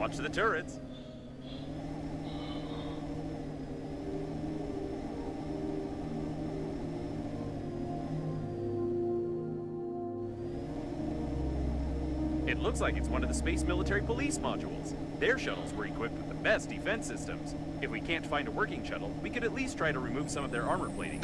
Watch the turrets. It looks like it's one of the Space Military Police modules. Their shuttles were equipped with the best defense systems. If we can't find a working shuttle, we could at least try to remove some of their armor plating.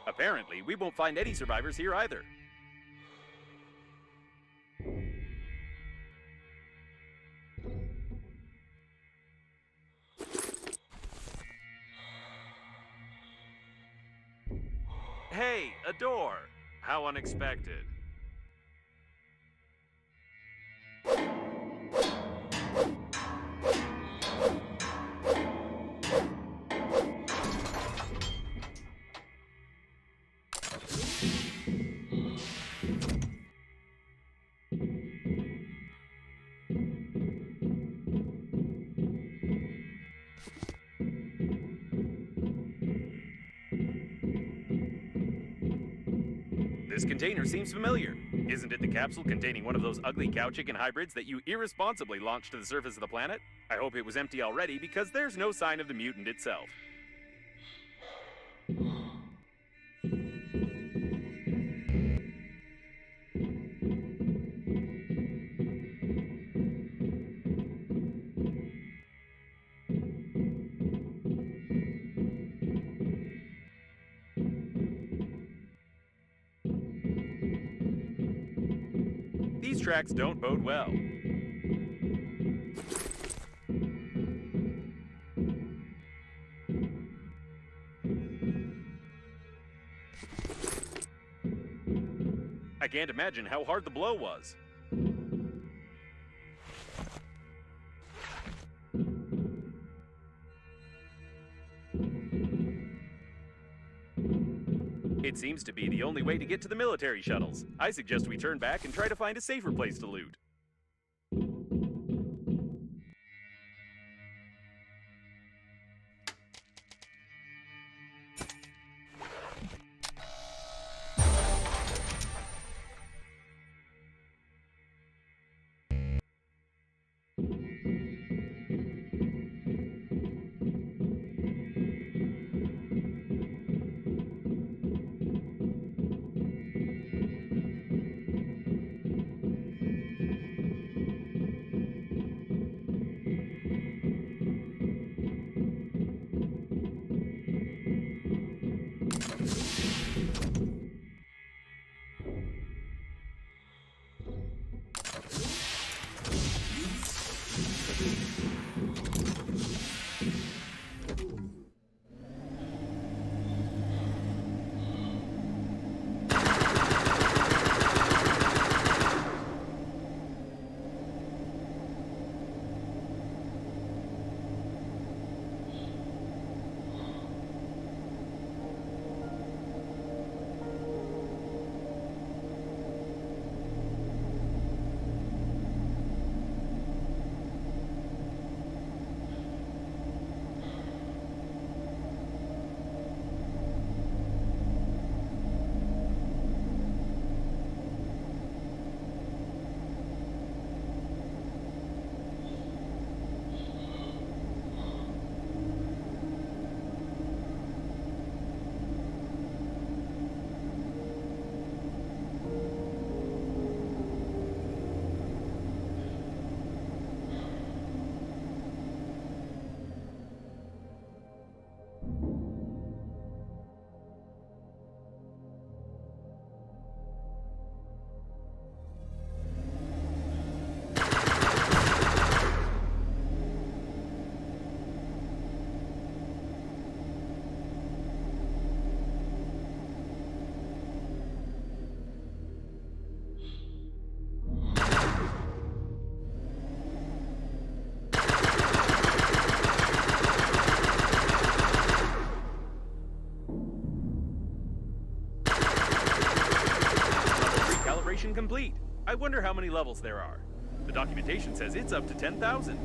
Apparently, we won't find any survivors here either. Hey, a door! How unexpected. This container seems familiar. Isn't it the capsule containing one of those ugly cow chicken hybrids that you irresponsibly launched to the surface of the planet? I hope it was empty already because there's no sign of the mutant itself. These tracks don't bode well. I can't imagine how hard the blow was. It seems to be the only way to get to the military shuttles. I suggest we turn back and try to find a safer place to loot. Complete. I wonder how many levels there are. The documentation says it's up to 10,000.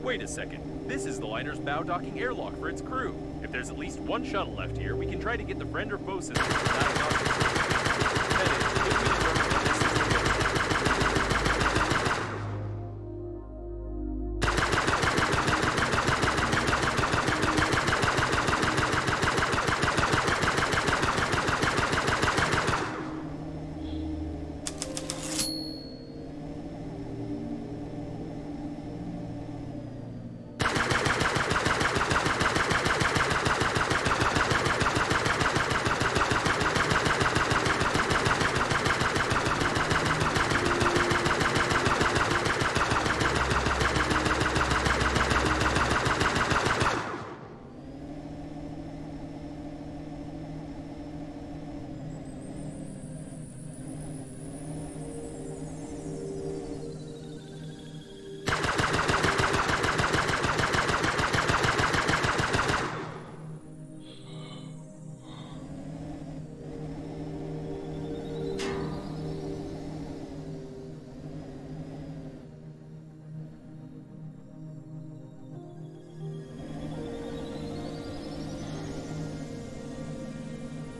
Wait a second. This is the liner's bow docking airlock for its crew. If there's at least one shuttle left here, we can try to get the friend or foe system to the diagnostic station. That is, if we determine that this system is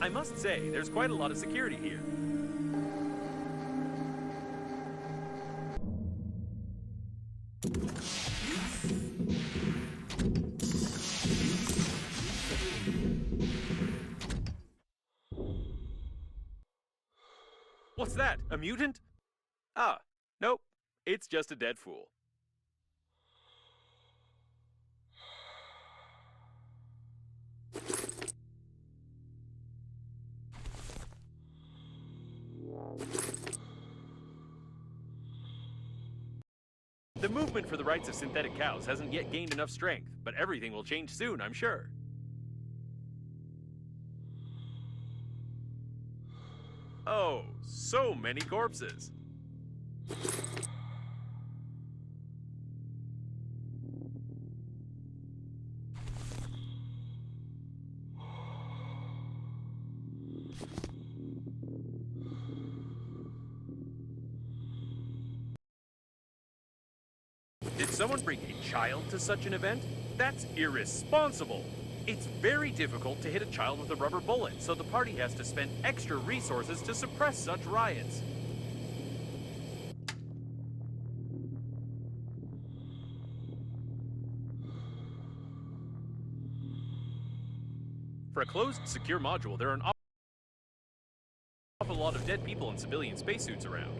I must say, there's quite a lot of security here. What's that? A mutant? Ah, nope. It's just a dead fool. The movement for the rights of synthetic cows hasn't yet gained enough strength, but everything will change soon, I'm sure. Oh, so many corpses. Did someone bring a child to such an event? That's irresponsible. It's very difficult to hit a child with a rubber bullet, so the party has to spend extra resources to suppress such riots. For a closed, secure module, there are an awful lot of dead people in civilian spacesuits around.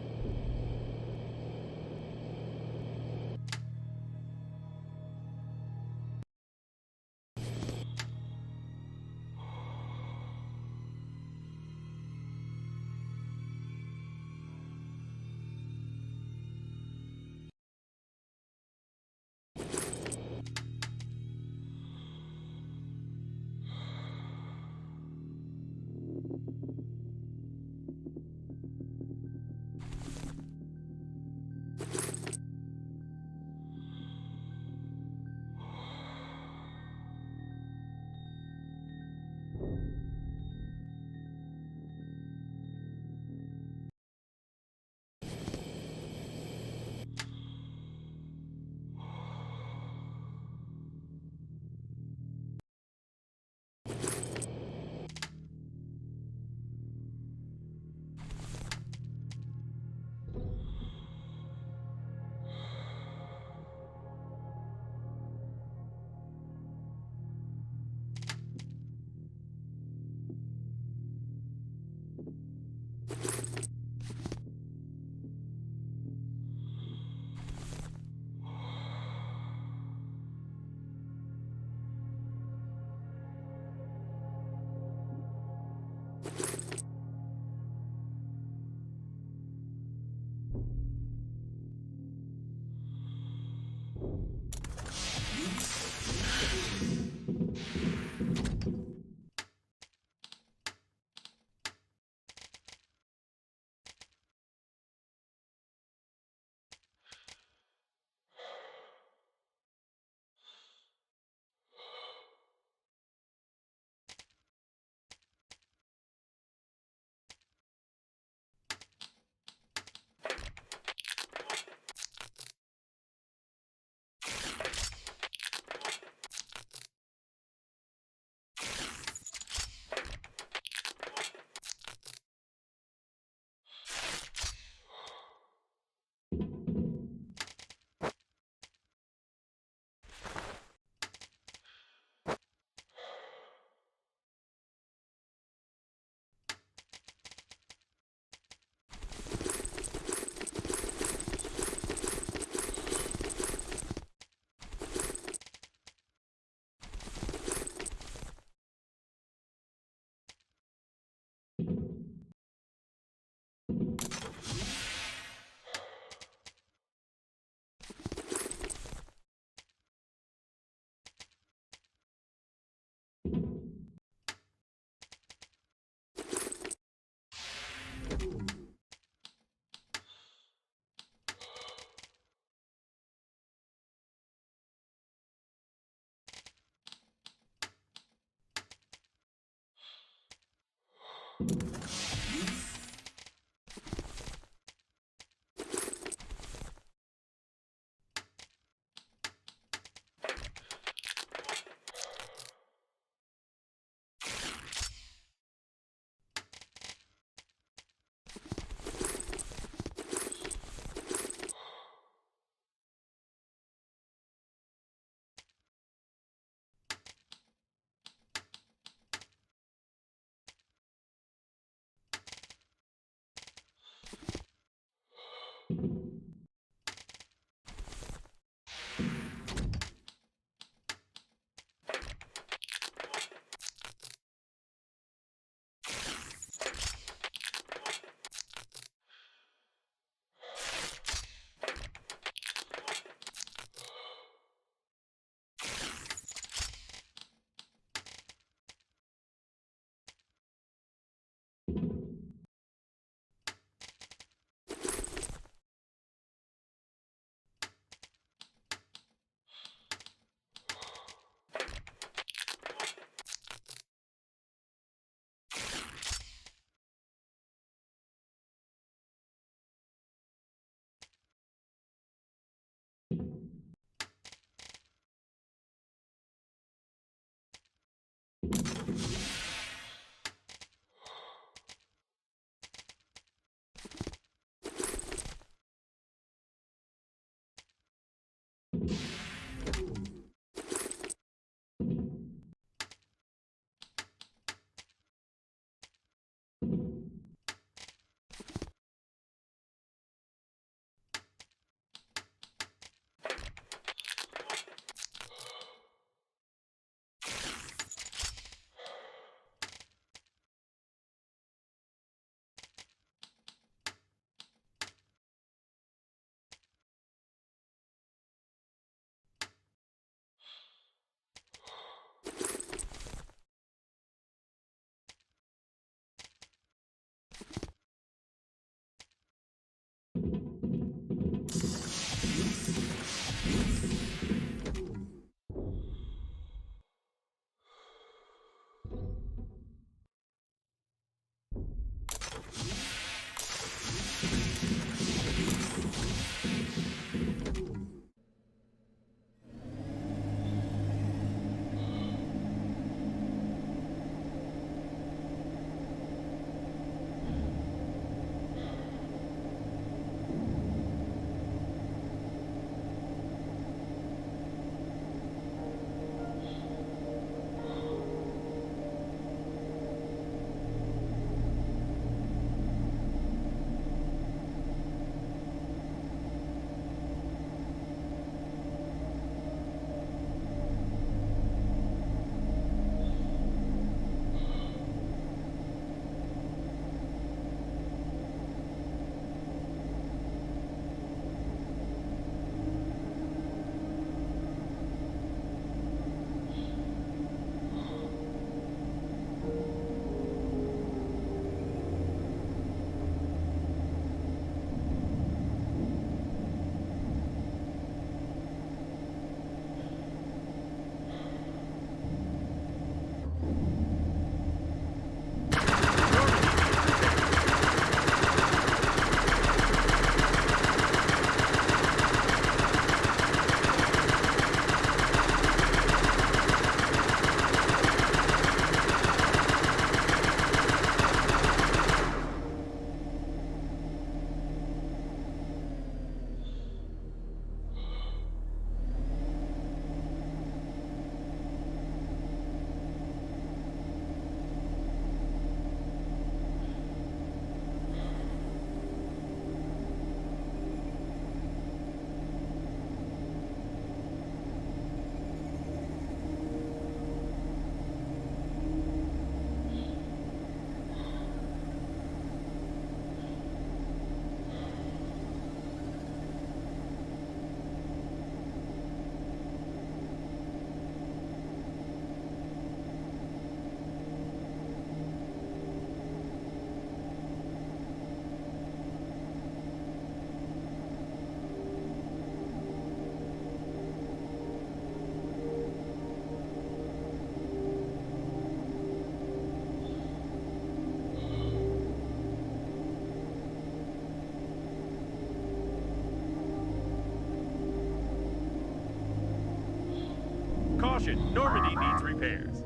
Caution, Normandy needs repairs.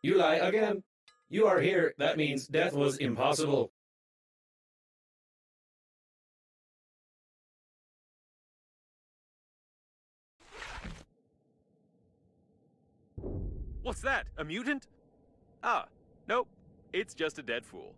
You lie again. You are here. That means death was impossible. What's that? A mutant? Ah, nope. It's just a dead fool.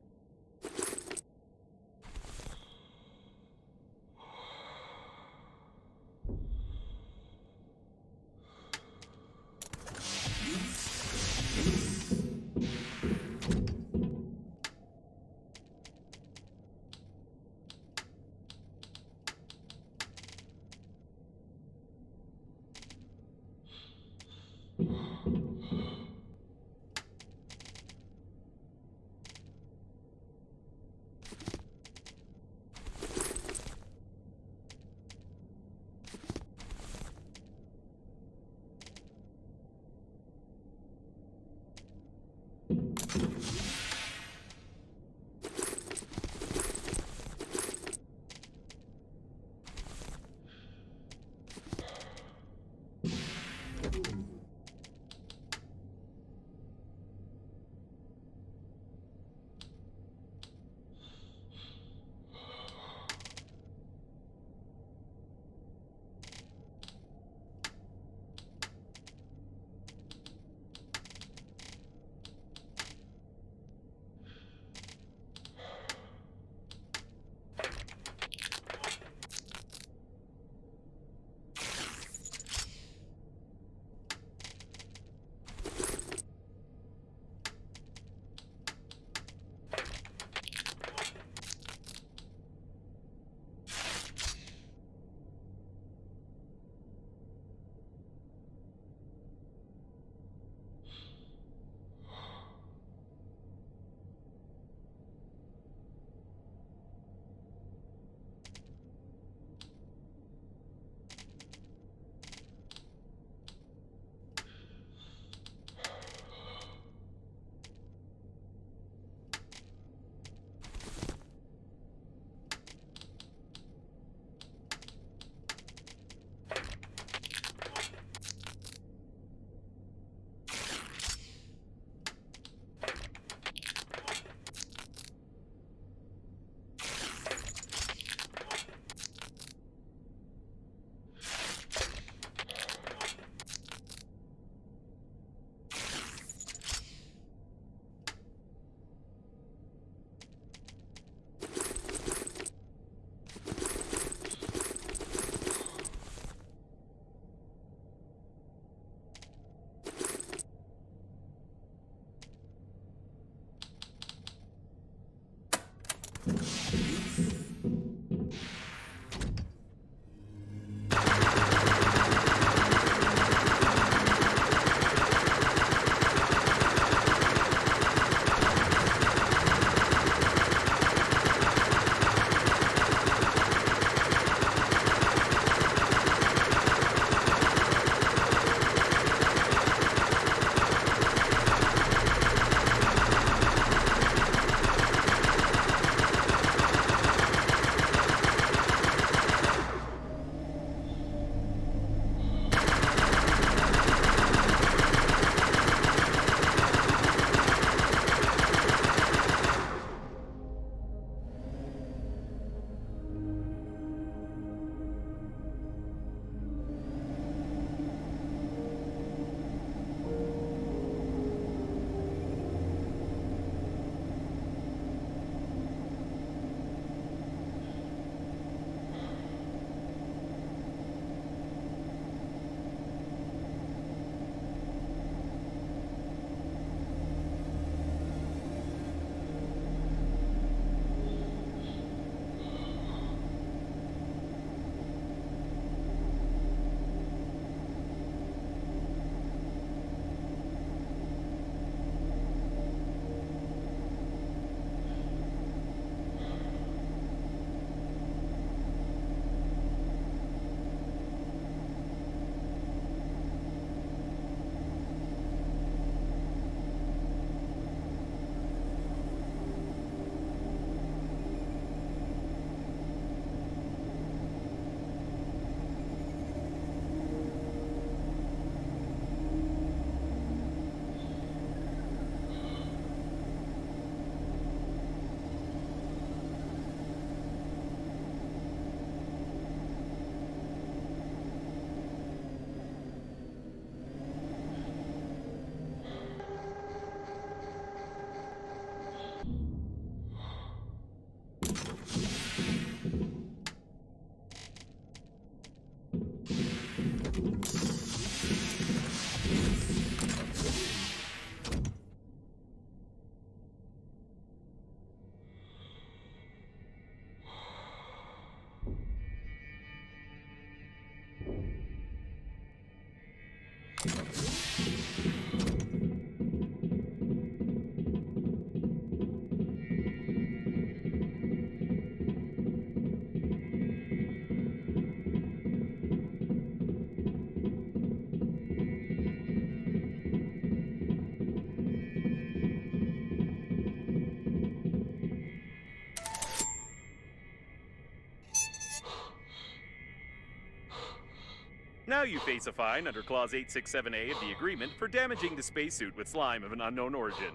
Now you face a fine under Clause 867A of the agreement for damaging the spacesuit with slime of an unknown origin.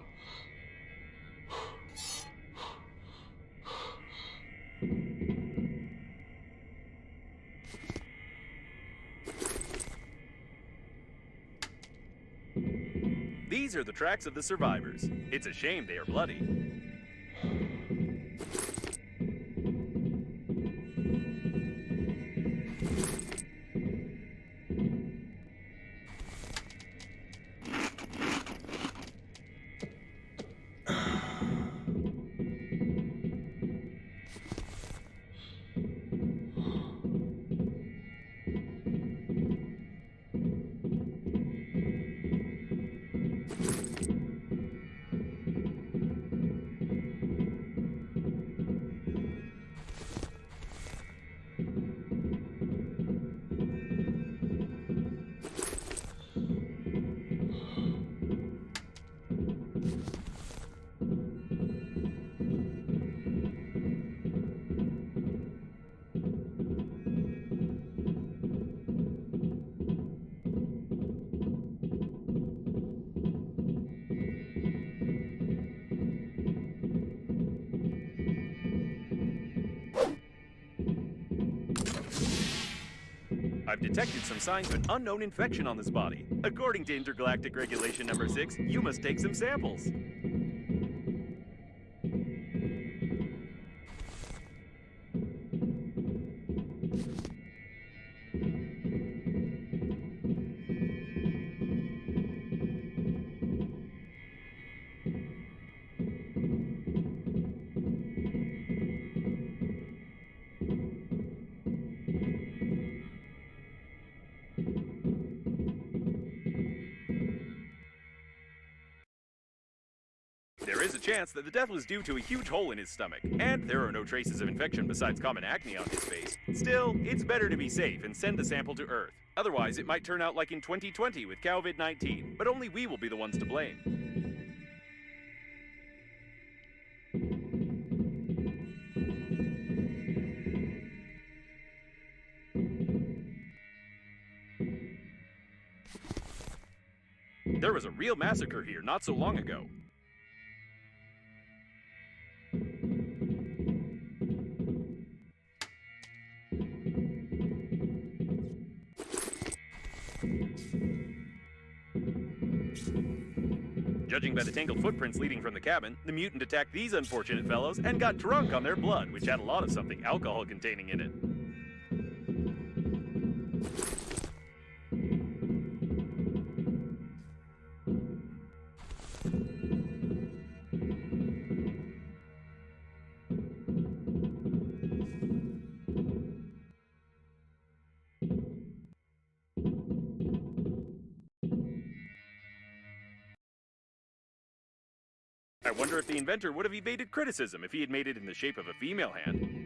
These are the tracks of the survivors. It's a shame they are bloody. I've detected some signs of an unknown infection on this body. According to Intergalactic Regulation Number 6, you must take some samples. There is a chance that the death was due to a huge hole in his stomach, and there are no traces of infection besides common acne on his face. Still, it's better to be safe and send the sample to Earth. Otherwise, it might turn out like in 2020 with COVID-19, but only we will be the ones to blame. There was a real massacre here not so long ago. Judging by the tangled footprints leading from the cabin, the mutant attacked these unfortunate fellows and got drunk on their blood, which had a lot of something alcohol-containing in it. I wonder if the inventor would have evaded criticism if he had made it in the shape of a female hand.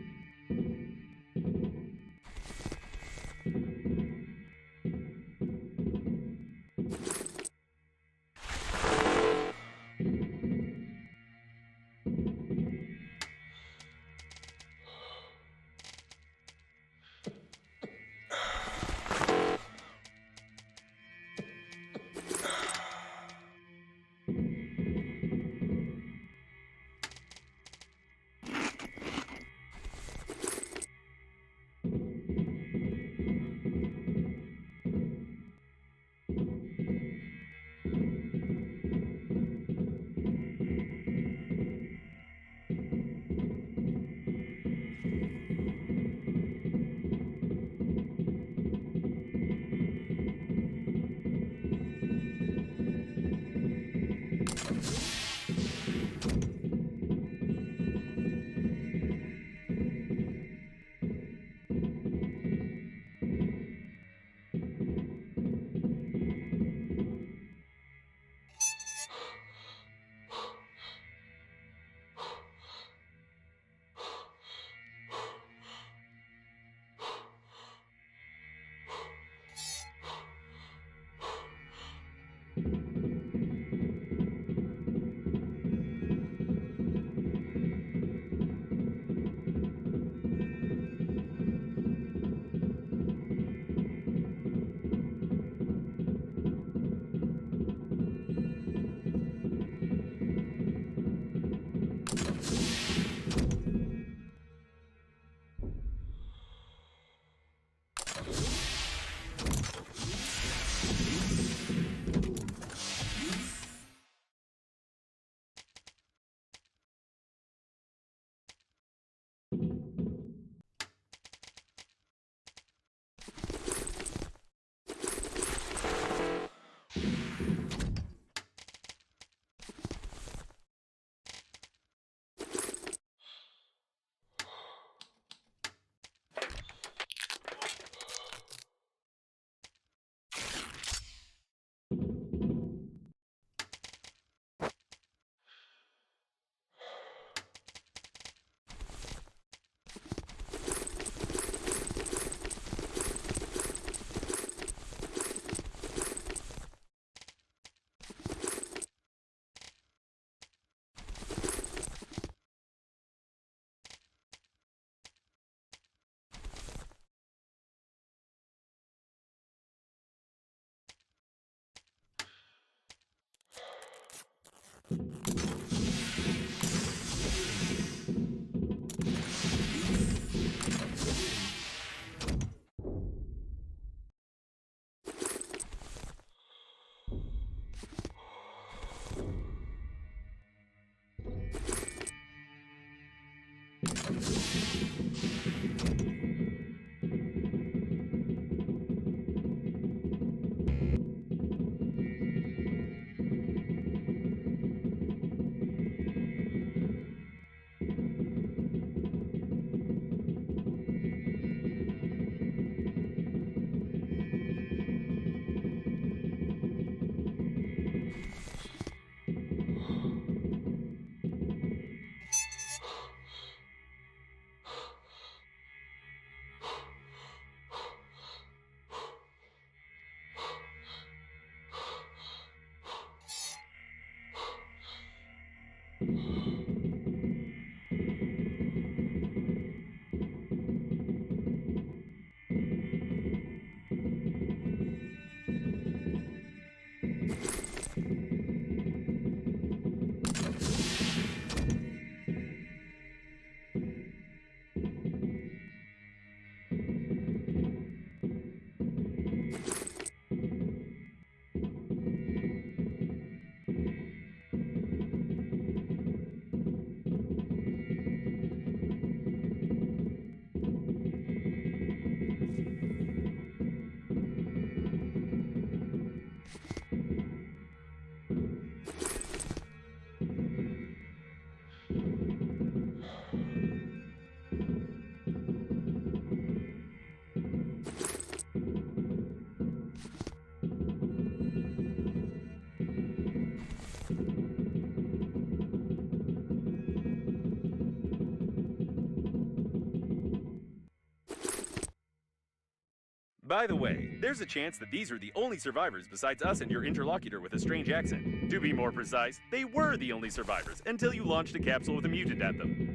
By the way, there's a chance that these are the only survivors besides us and your interlocutor with a strange accent. To be more precise, they were the only survivors until you launched a capsule with a mutant at them.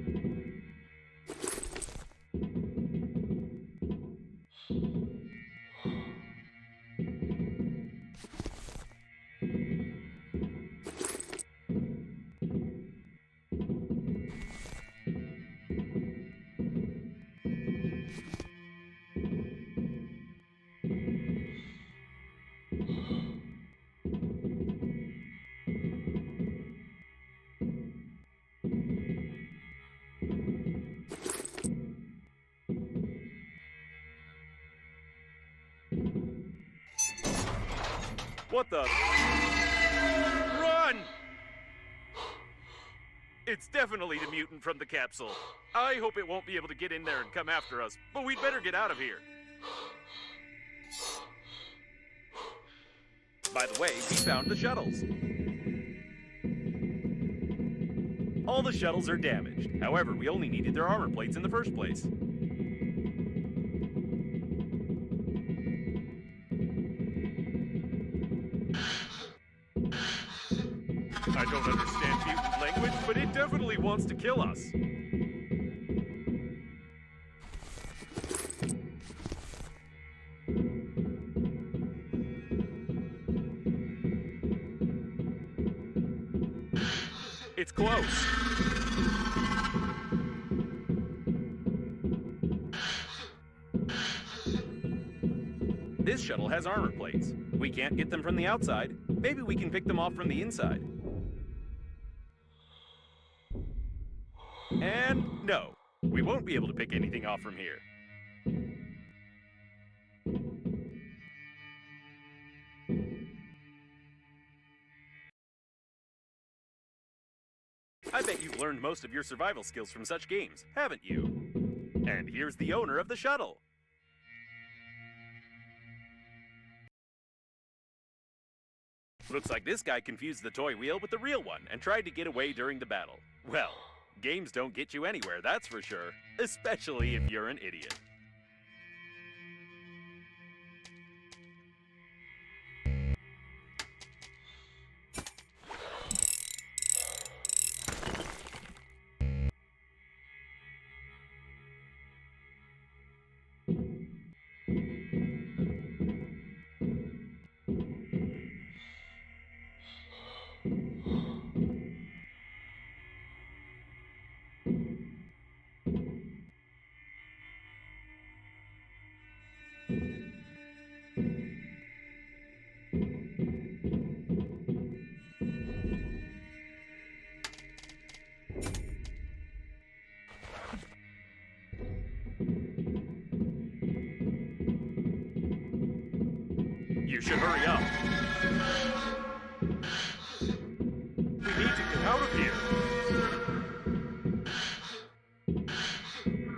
What the? Run! It's definitely the mutant from the capsule. I hope it won't be able to get in there and come after us, but we'd better get out of here. By the way, we found the shuttles. All the shuttles are damaged. However, we only needed their armor plates in the first place. I don't understand mutant language, but it definitely wants to kill us. It's close. This shuttle has armor plates. We can't get them from the outside. Maybe we can pick them off from the inside. And no, we won't be able to pick anything off from here. I bet you've learned most of your survival skills from such games, haven't you? And here's the owner of the shuttle. Looks like this guy confused the toy wheel with the real one and tried to get away during the battle. Well, games don't get you anywhere, that's for sure. Especially if you're an idiot. You should hurry up. We need to get out of here.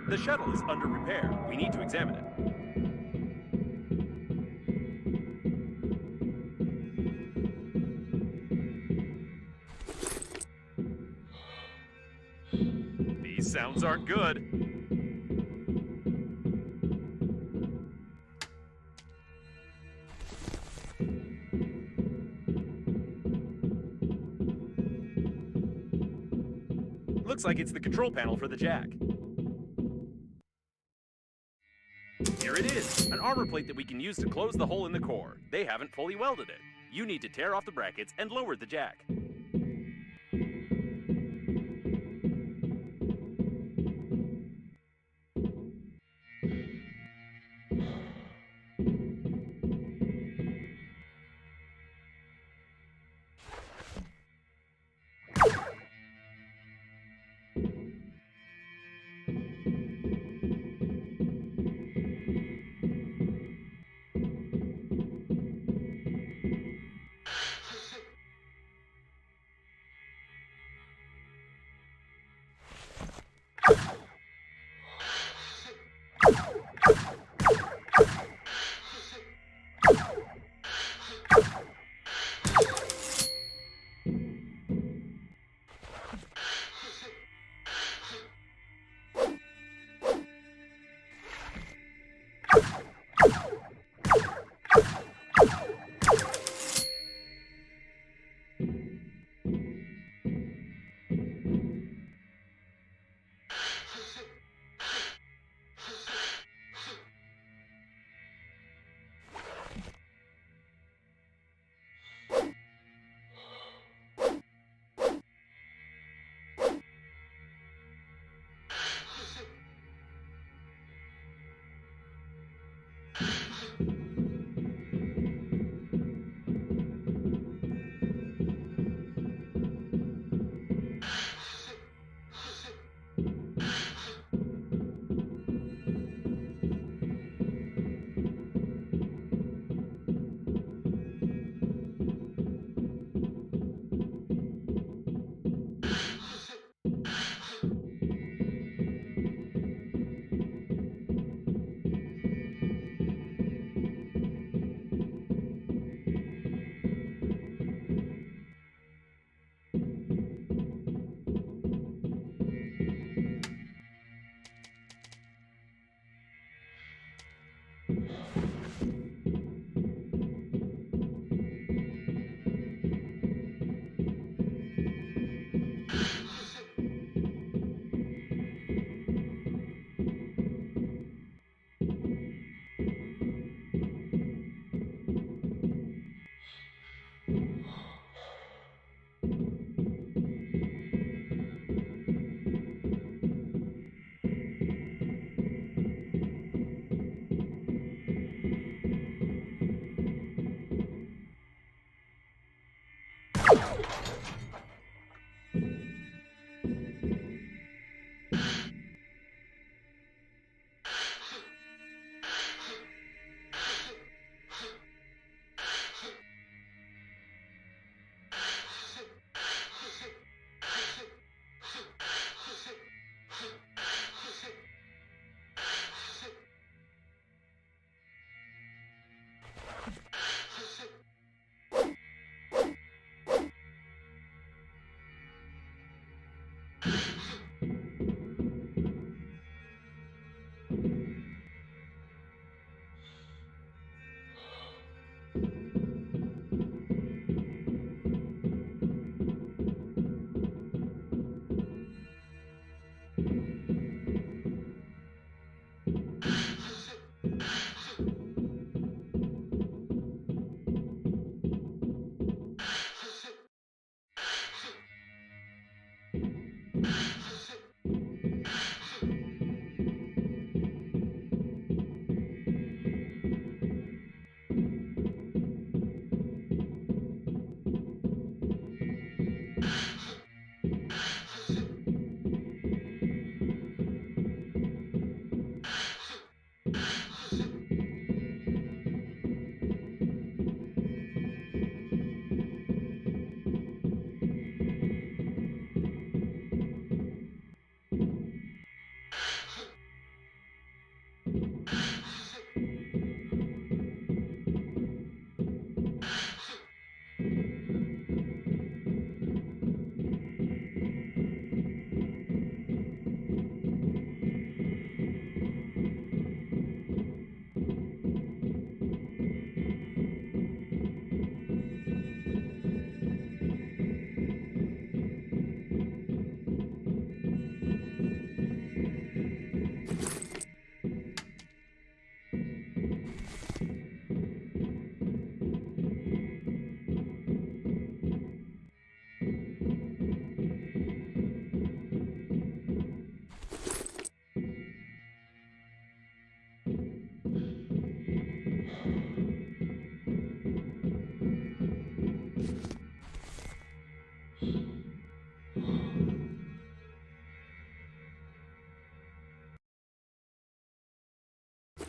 The shuttle is under repair. We need to examine it. These sounds aren't good. Looks like it's the control panel for the jack. Here it is, an armor plate that we can use to close the hole in the core. They haven't fully welded it. You need to tear off the brackets and lower the jack.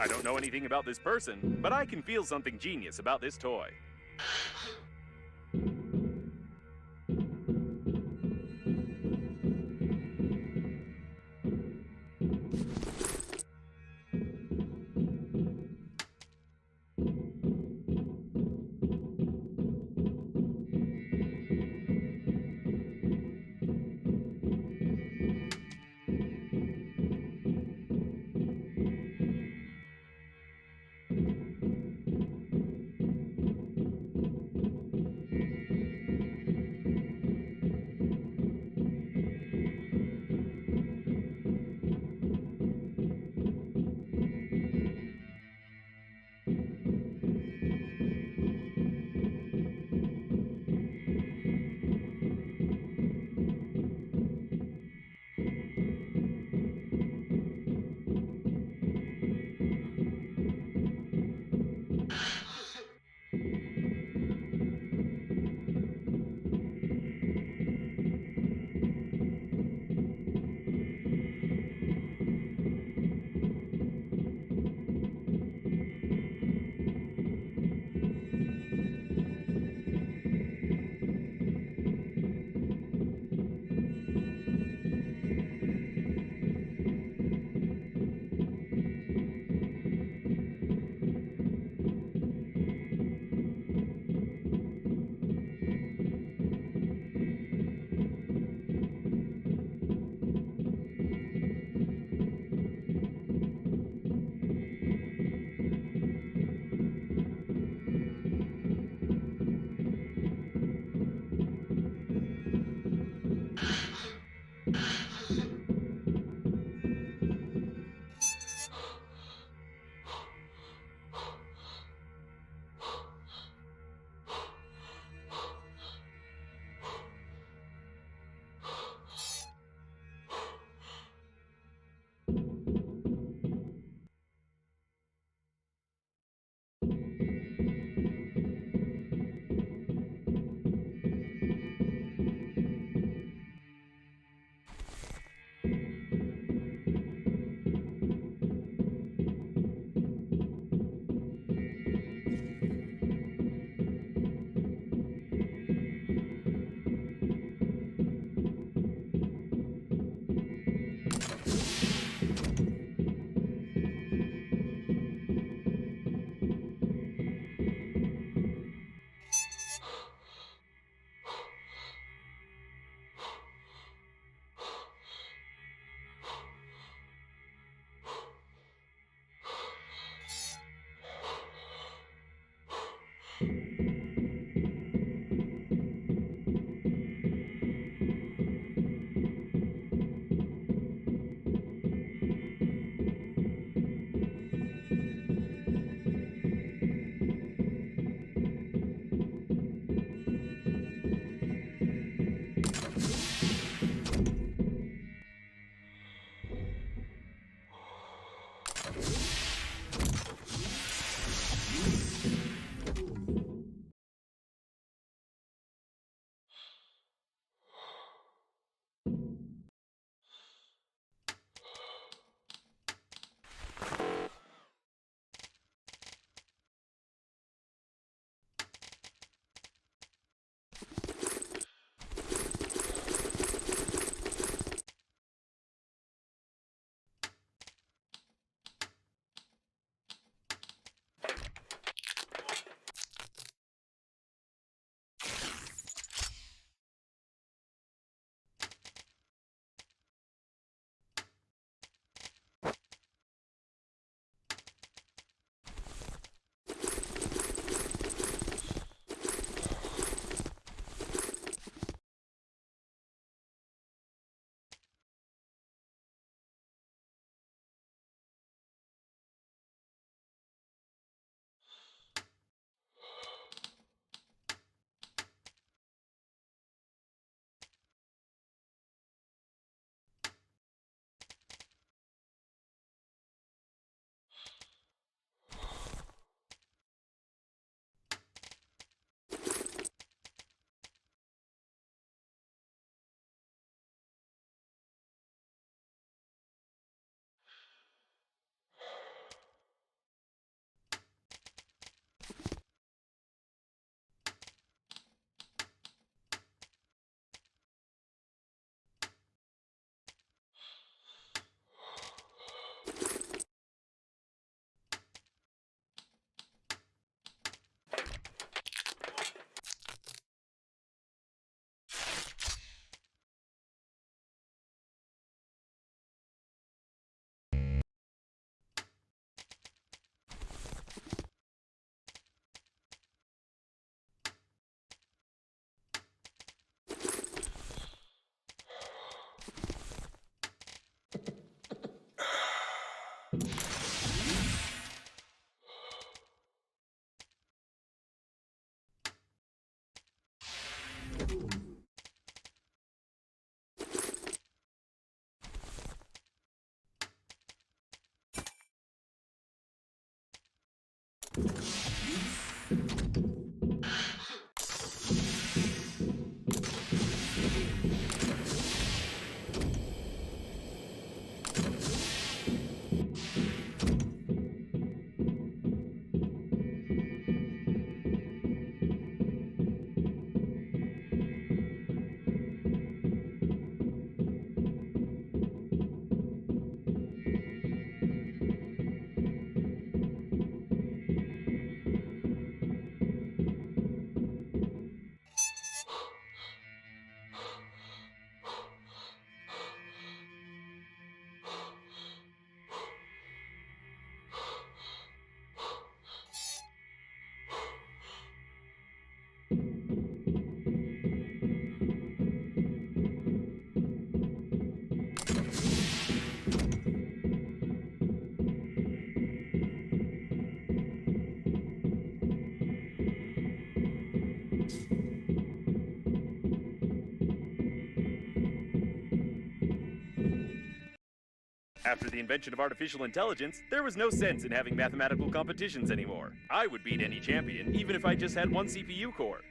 I don't know anything about this person, but I can feel something genius about this toy. After the invention of artificial intelligence, there was no sense in having mathematical competitions anymore. I would beat any champion, even if I just had one CPU core.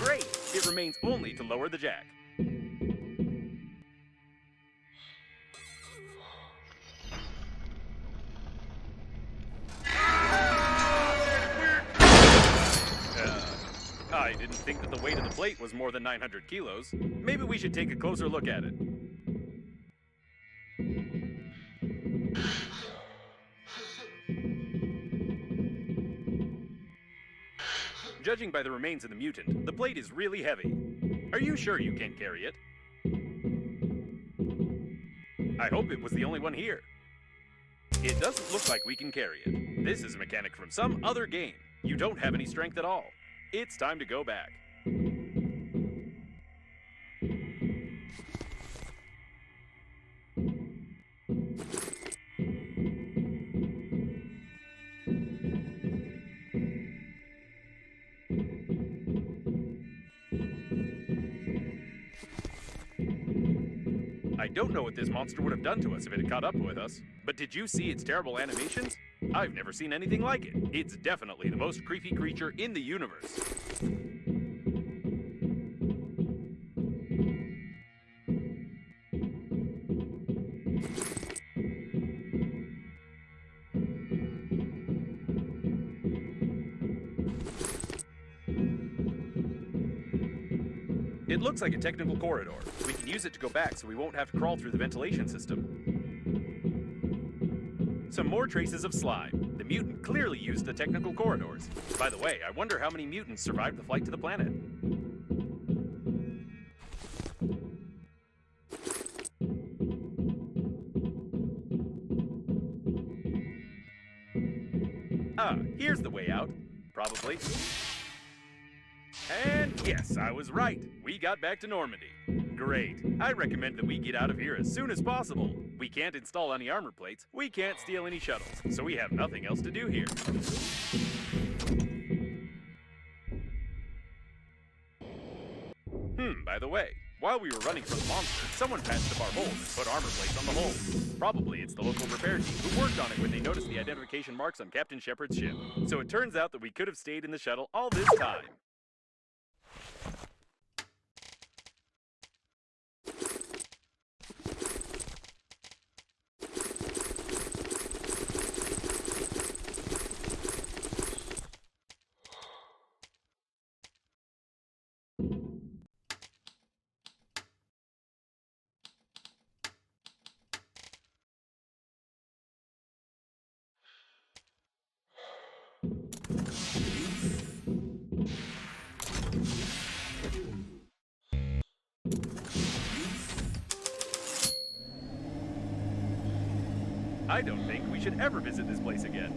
Great! It remains only to lower the jack. I didn't think that the weight of the plate was more than 900 kilos. Maybe we should take a closer look at it. Judging by the remains of the mutant, the plate is really heavy. Are you sure you can't carry it? I hope it was the only one here. It doesn't look like we can carry it. This is a mechanic from some other game. You don't have any strength at all. It's time to go back. I don't know what this monster would have done to us if it had caught up with us, but did you see its terrible animations? I've never seen anything like it. It's definitely the most creepy creature in the universe. It looks like a technical corridor. We can use it to go back so we won't have to crawl through the ventilation system. Some more traces of slime. The mutant clearly used the technical corridors. By the way, I wonder how many mutants survived the flight to the planet. Ah, here's the way out. Probably. And yes, I was right. We got back to Normandy. Great. I recommend that we get out of here as soon as possible. We can't install any armor plates, we can't steal any shuttles, so we have nothing else to do here. By the way, while we were running from the monster, someone patched up our holes and put armor plates on the holes. Probably it's the local repair team who worked on it when they noticed the identification marks on Captain Shepard's ship. So it turns out that we could have stayed in the shuttle all this time. I don't think we should ever visit this place again.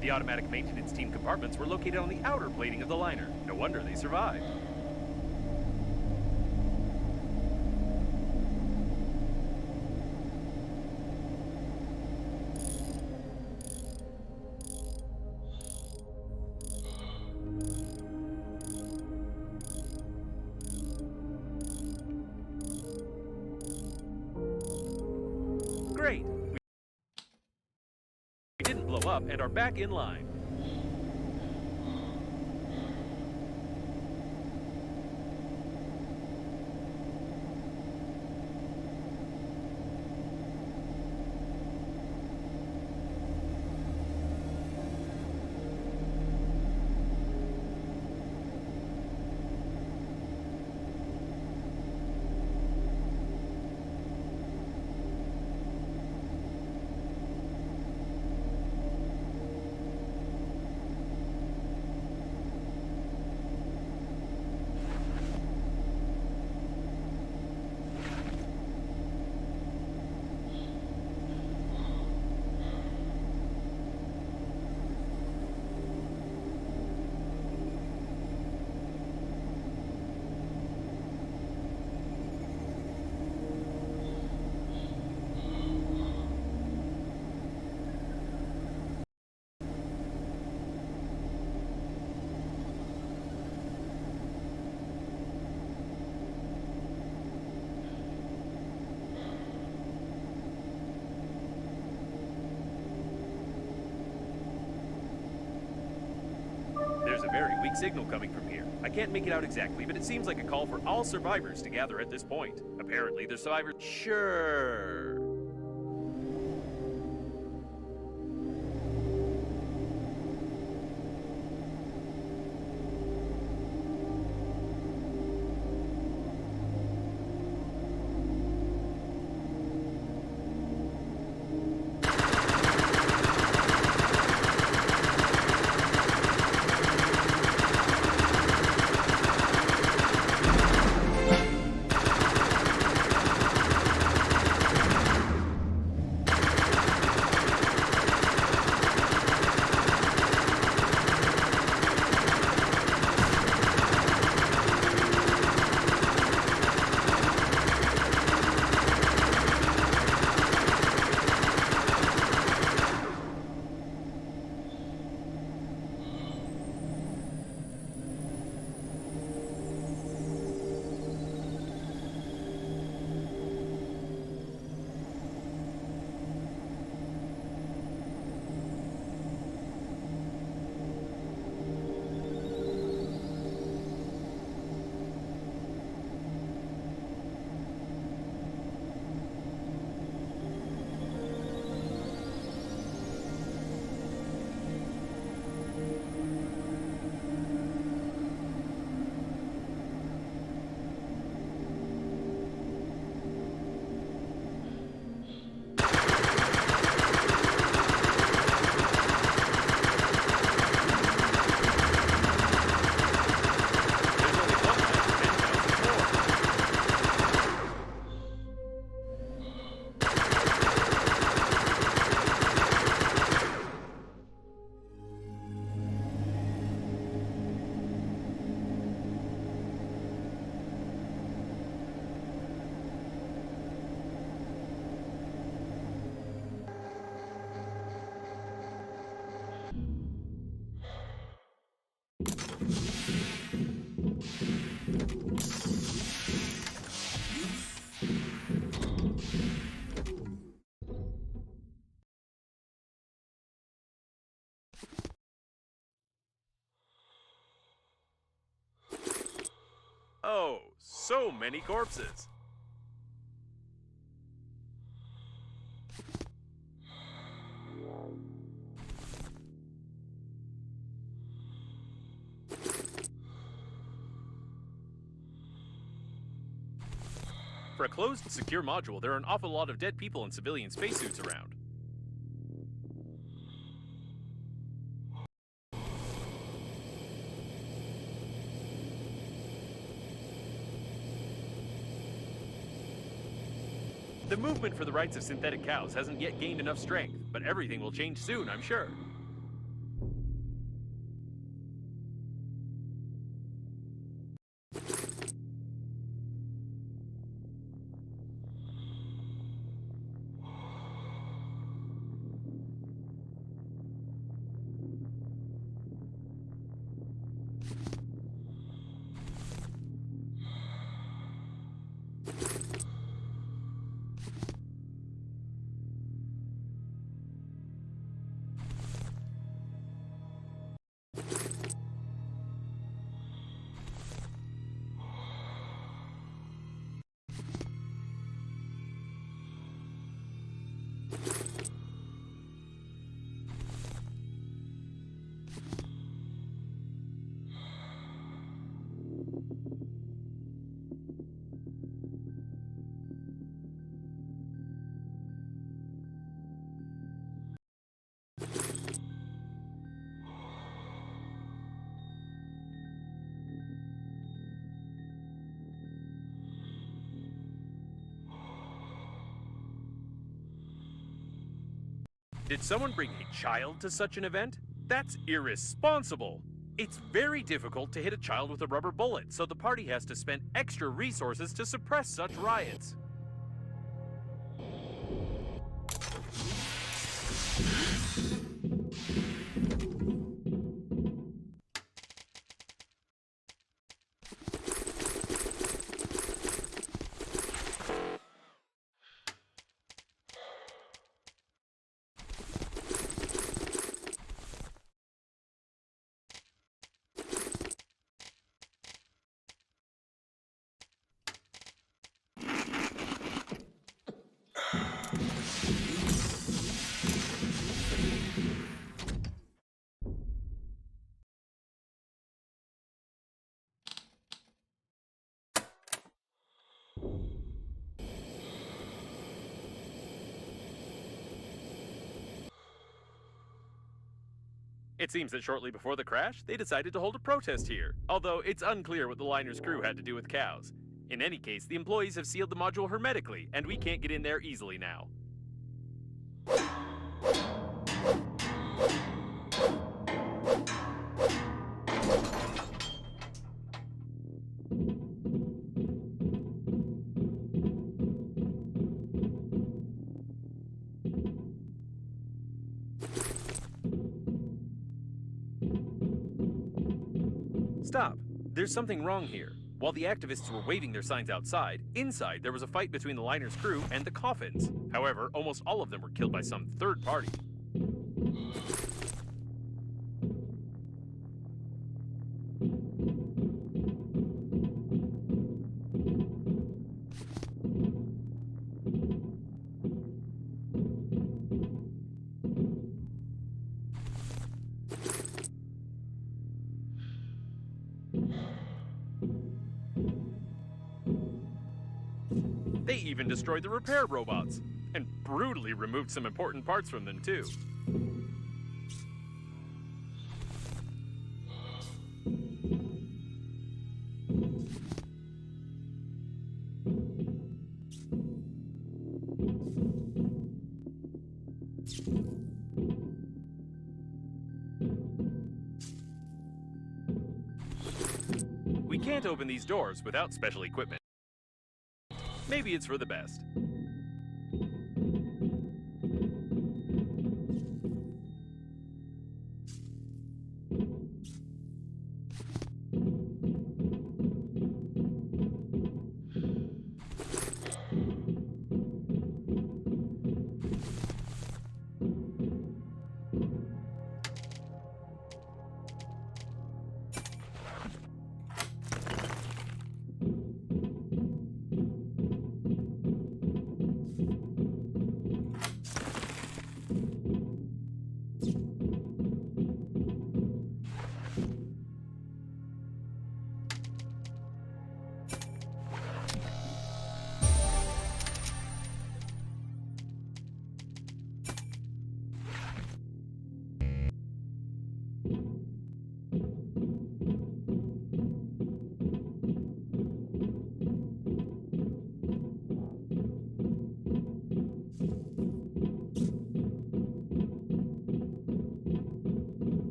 The automatic maintenance team compartments were located on the outer plating of the liner. No wonder they survived. Great! We didn't blow up and are back in line. There's a very weak signal coming from here. I can't make it out exactly, but it seems like a call for all survivors to gather at this point. Apparently, the survivors... Sure. so many corpses. For a closed, secure module, there are an awful lot of dead people in civilian spacesuits around. The movement for the rights of synthetic cows hasn't yet gained enough strength, but everything will change soon, I'm sure. Did someone bring a child to such an event? That's irresponsible! It's very difficult to hit a child with a rubber bullet, so the party has to spend extra resources to suppress such riots. It seems that shortly before the crash, they decided to hold a protest here, although it's unclear what the liner's crew had to do with cows. In any case, the employees have sealed the module hermetically, and we can't get in there easily now. Stop. There's something wrong here. While the activists were waving their signs outside, inside there was a fight between the liner's crew and the coffins. However, almost all of them were killed by some third party. They even destroyed the repair robots, and brutally removed some important parts from them too. We can't open these doors without special equipment. Maybe it's for the best.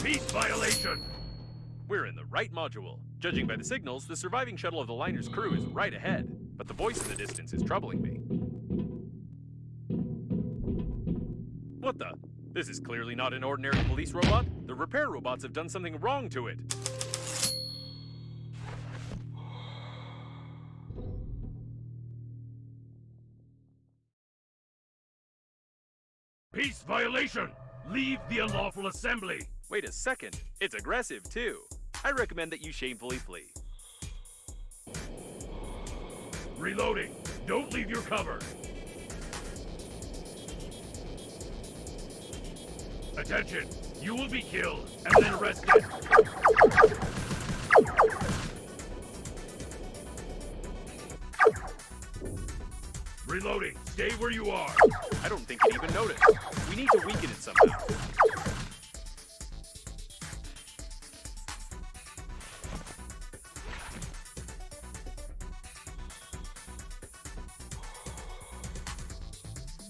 Peace violation! We're in the right module. Judging by the signals, the surviving shuttle of the liner's crew is right ahead, but the voice in the distance is troubling me. What the? This is clearly not an ordinary police robot. The repair robots have done something wrong to it. Peace violation! Leave the unlawful assembly! Wait a second. It's aggressive, too. I recommend that you shamefully flee. Reloading! Don't leave your cover! Attention! You will be killed and then arrested! Reloading! Stay where you are! I don't think it even noticed. We need to weaken it somehow.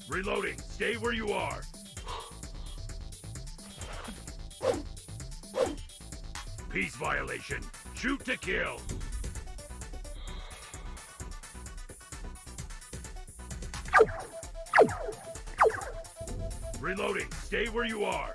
Reloading! Stay where you are! Peace violation! Shoot to kill! Reloading! Stay where you are!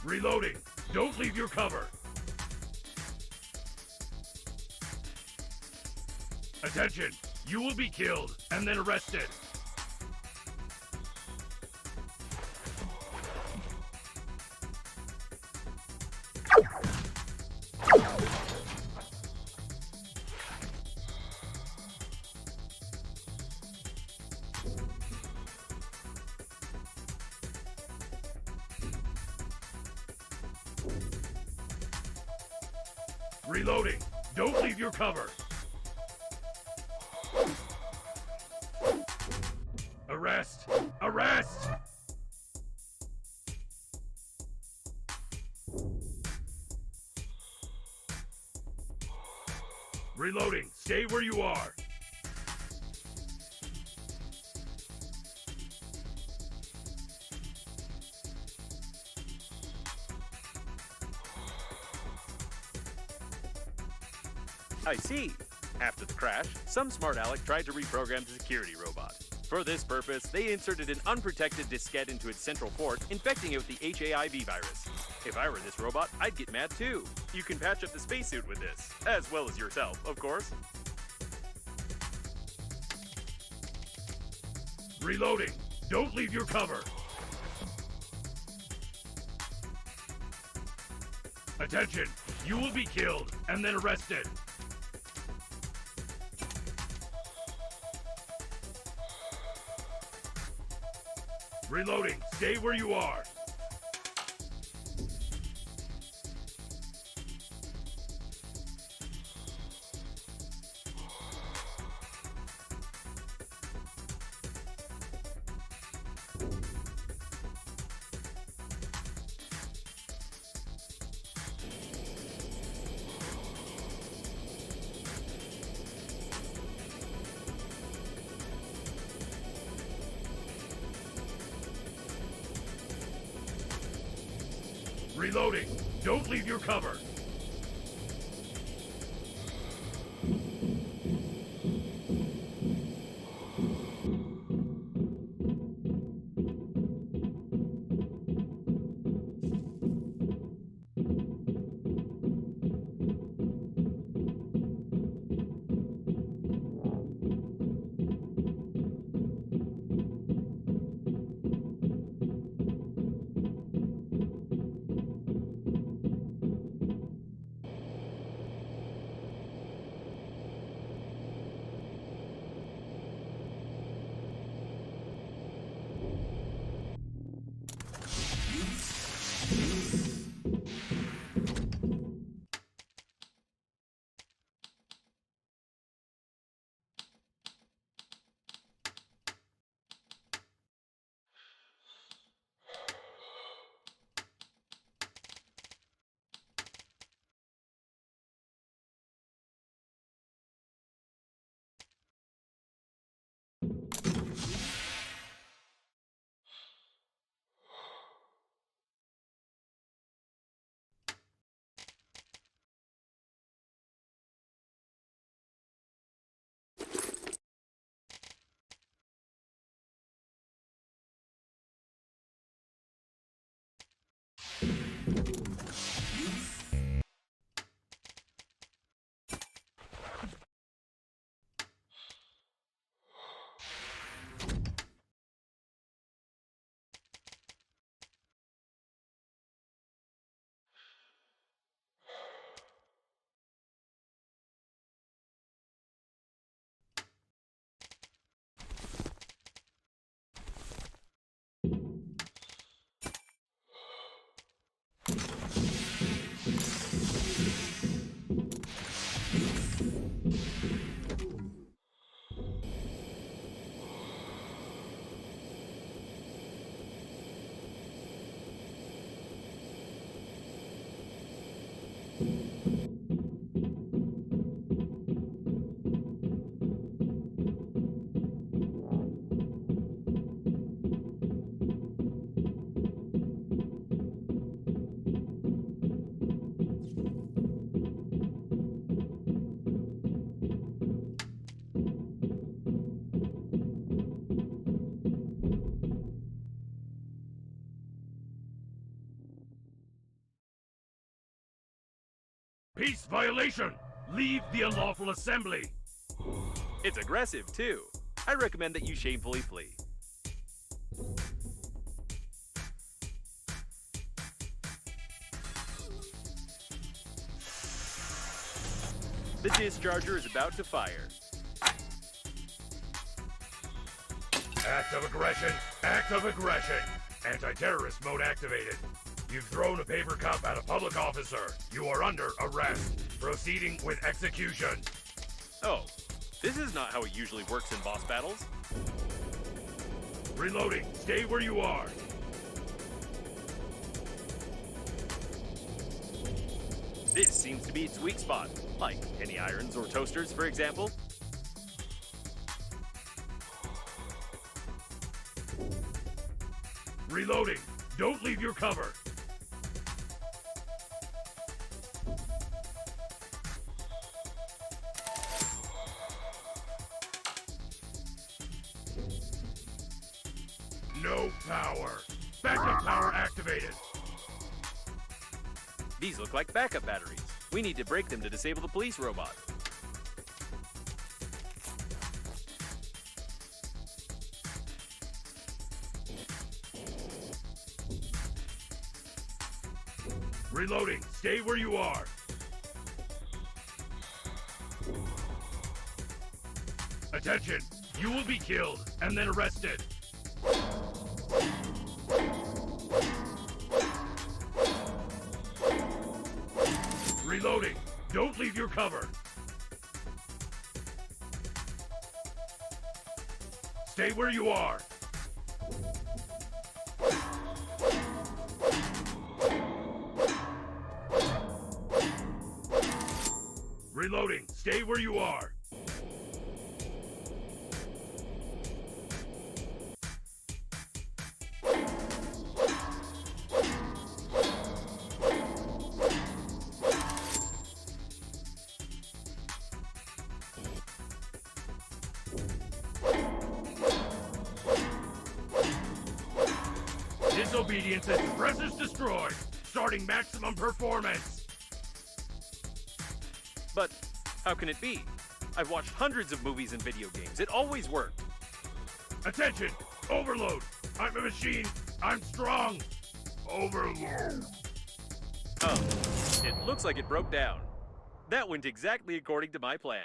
Reloading! Don't leave your cover! Attention! You will be killed and then arrested! Reloading! Don't leave your cover! Arrest! Arrest! Reloading! Stay where you are! I see. After the crash, some smart aleck tried to reprogram the security robot. For this purpose, they inserted an unprotected diskette into its central port, infecting it with the HAIV virus. If I were this robot, I'd get mad too. You can patch up the spacesuit with this, as well as yourself, of course. Reloading! Don't leave your cover! Attention! You will be killed and then arrested! Reloading! Stay where you are! Reloading! Don't leave your cover! Peace violation! Leave the unlawful assembly! It's aggressive, too. I recommend that you shamefully flee. The discharger is about to fire. Act of aggression! Act of aggression! Anti-terrorist mode activated. You've thrown a paper cup at a public officer. You are under arrest. Proceeding with execution. Oh, this is not how it usually works in boss battles. Reloading. Stay where you are. This seems to be its weak spot, like penny irons or toasters, for example. Reloading. Don't leave your cover. No power. Backup power activated. These look like backup batteries. We need to break them to disable the police robot. Reloading. Stay where you are. Attention. You will be killed and then arrested. Reloading. Don't leave your cover. Stay where you are. Reloading. Stay where you are. Disobedience and suppressors destroyed. Starting maximum performance. But how can it be? I've watched hundreds of movies and video games. It always worked. Attention! Overload! I'm a machine! I'm strong! Overload! Oh, it looks like it broke down. That went exactly according to my plan.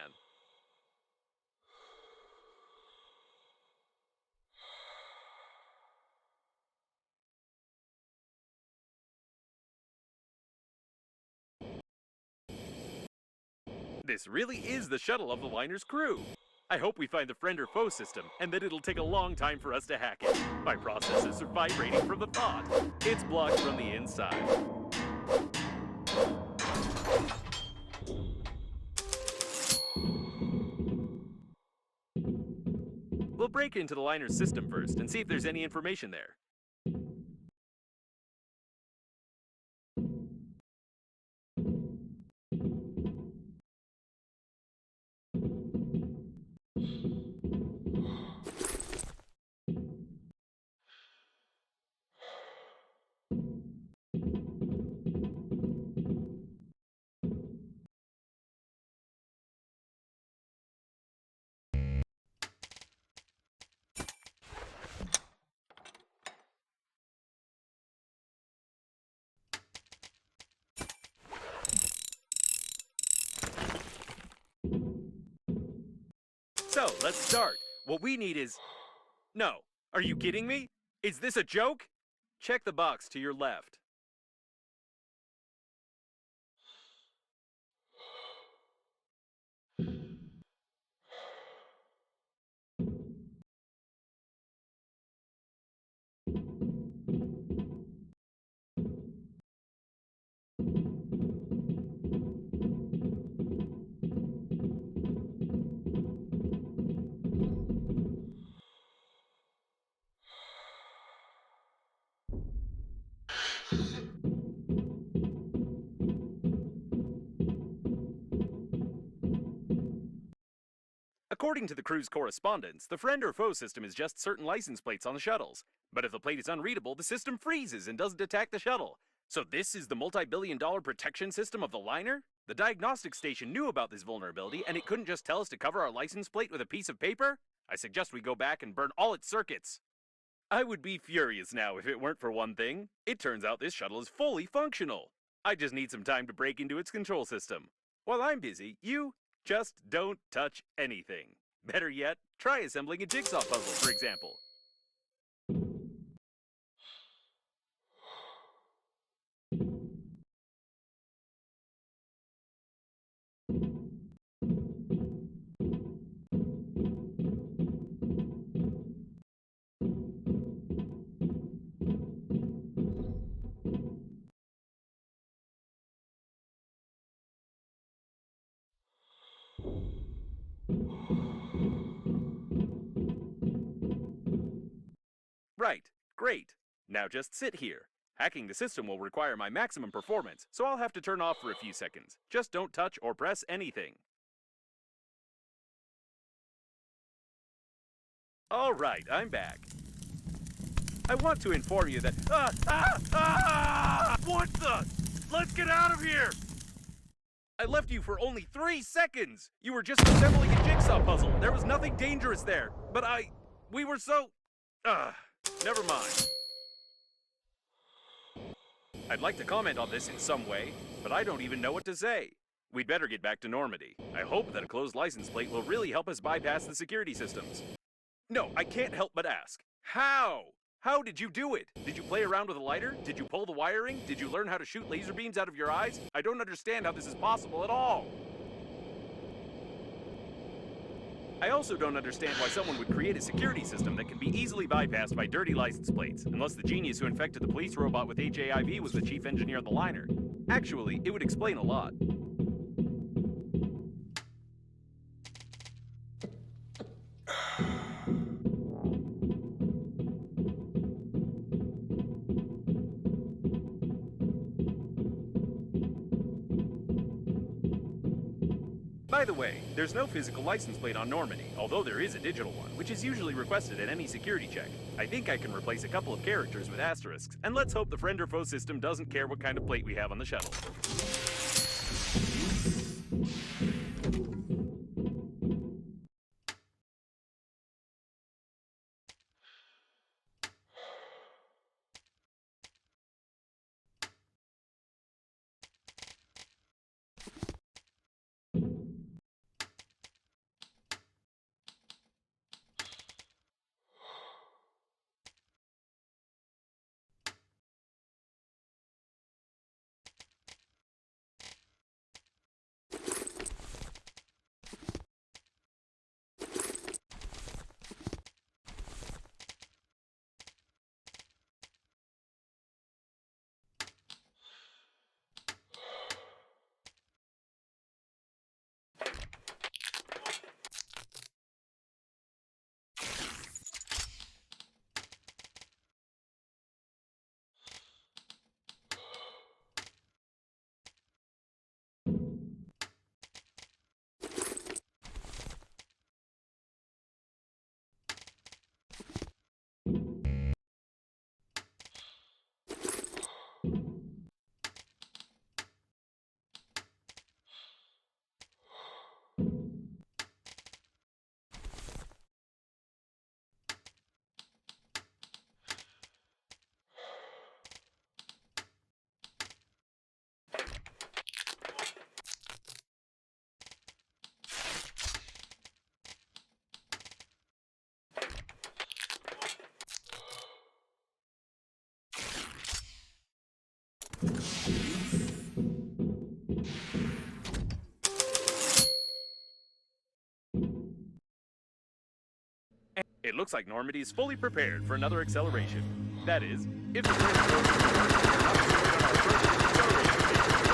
This really is the shuttle of the liner's crew. I hope we find the friend or foe system, and that it'll take a long time for us to hack it. My processes are vibrating from the thought. It's blocked from the inside. We'll break into the liner's system first and see if there's any information there. So, let's start. What we need is... No. Are you kidding me? Is this a joke? Check the box to your left. According to the crew's correspondence, the friend or foe system is just certain license plates on the shuttles. But if the plate is unreadable, the system freezes and doesn't attack the shuttle. So this is the multi-billion-dollar protection system of the liner? The diagnostic station knew about this vulnerability, and it couldn't just tell us to cover our license plate with a piece of paper? I suggest we go back and burn all its circuits. I would be furious now if it weren't for one thing. It turns out this shuttle is fully functional. I just need some time to break into its control system. While I'm busy, you just don't touch anything. Better yet, try assembling a jigsaw puzzle, for example. Right, great. Now just sit here. Hacking the system will require my maximum performance, so I'll have to turn off for a few seconds. Just don't touch or press anything. All right, I'm back. I want to inform you that... What the? Let's get out of here! I left you for only 3 seconds! You were just assembling a jigsaw puzzle. There was nothing dangerous there. But we were so... never mind. I'd like to comment on this in some way, but I don't even know what to say. We'd better get back to Normandy. I hope that a closed license plate will really help us bypass the security systems. No, I can't help but ask. How? How did you do it? Did you play around with a lighter? Did you pull the wiring? Did you learn how to shoot laser beams out of your eyes? I don't understand how this is possible at all. I also don't understand why someone would create a security system that can be easily bypassed by dirty license plates, unless the genius who infected the police robot with HAIV was the chief engineer of the liner. Actually, it would explain a lot. By the way, there's no physical license plate on Normandy, although there is a digital one, which is usually requested at any security check. I think I can replace a couple of characters with asterisks, and let's hope the friend or foe system doesn't care what kind of plate we have on the shuttle. It looks like Normandy is fully prepared for another acceleration. That is, if the friend or foe system works, we're not destroyed on our first acceleration stage.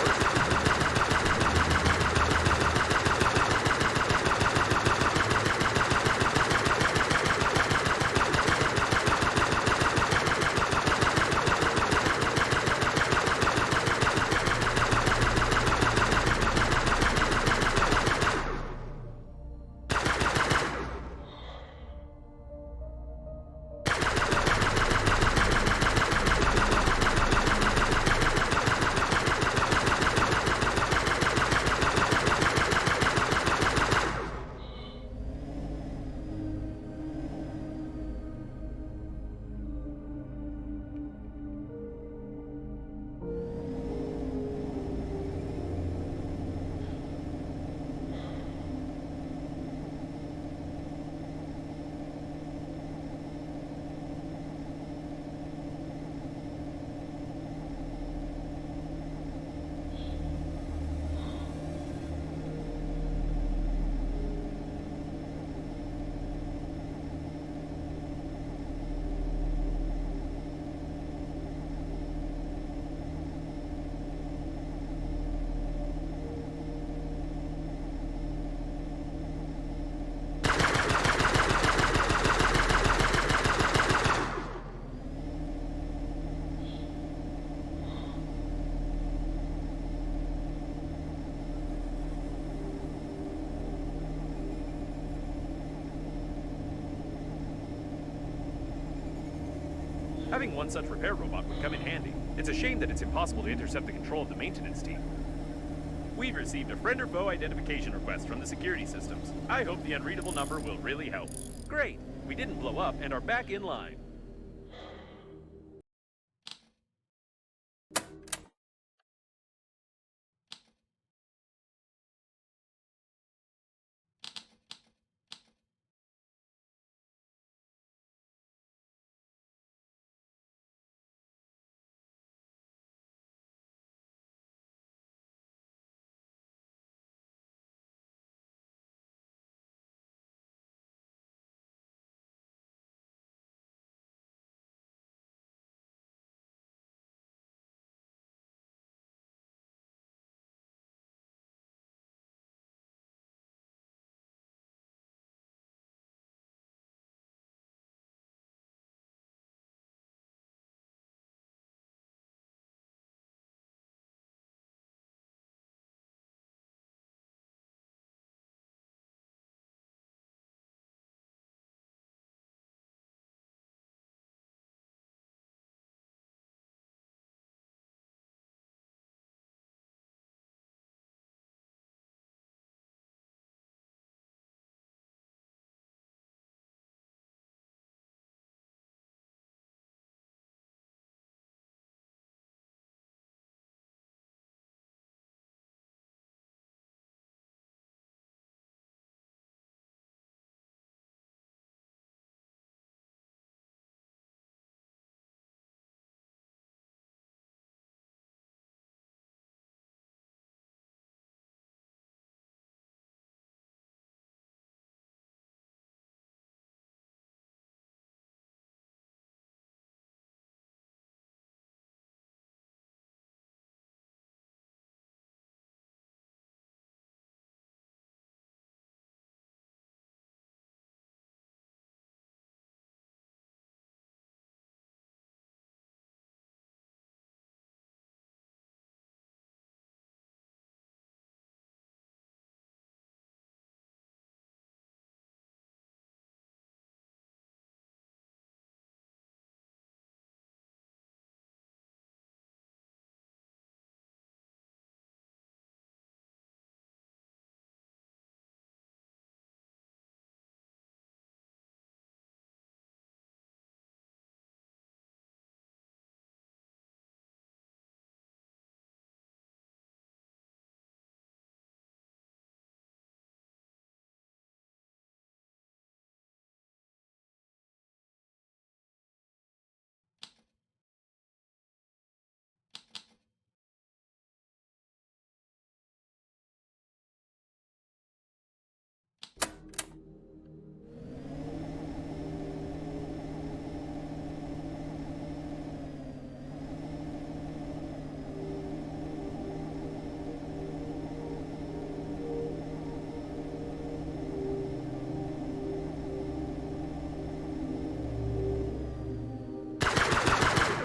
Having one such repair robot would come in handy. It's a shame that it's impossible to intercept the control of the maintenance team. We've received a friend or foe identification request from the security systems. I hope the unreadable number will really help. Great! We didn't blow up and are back in line.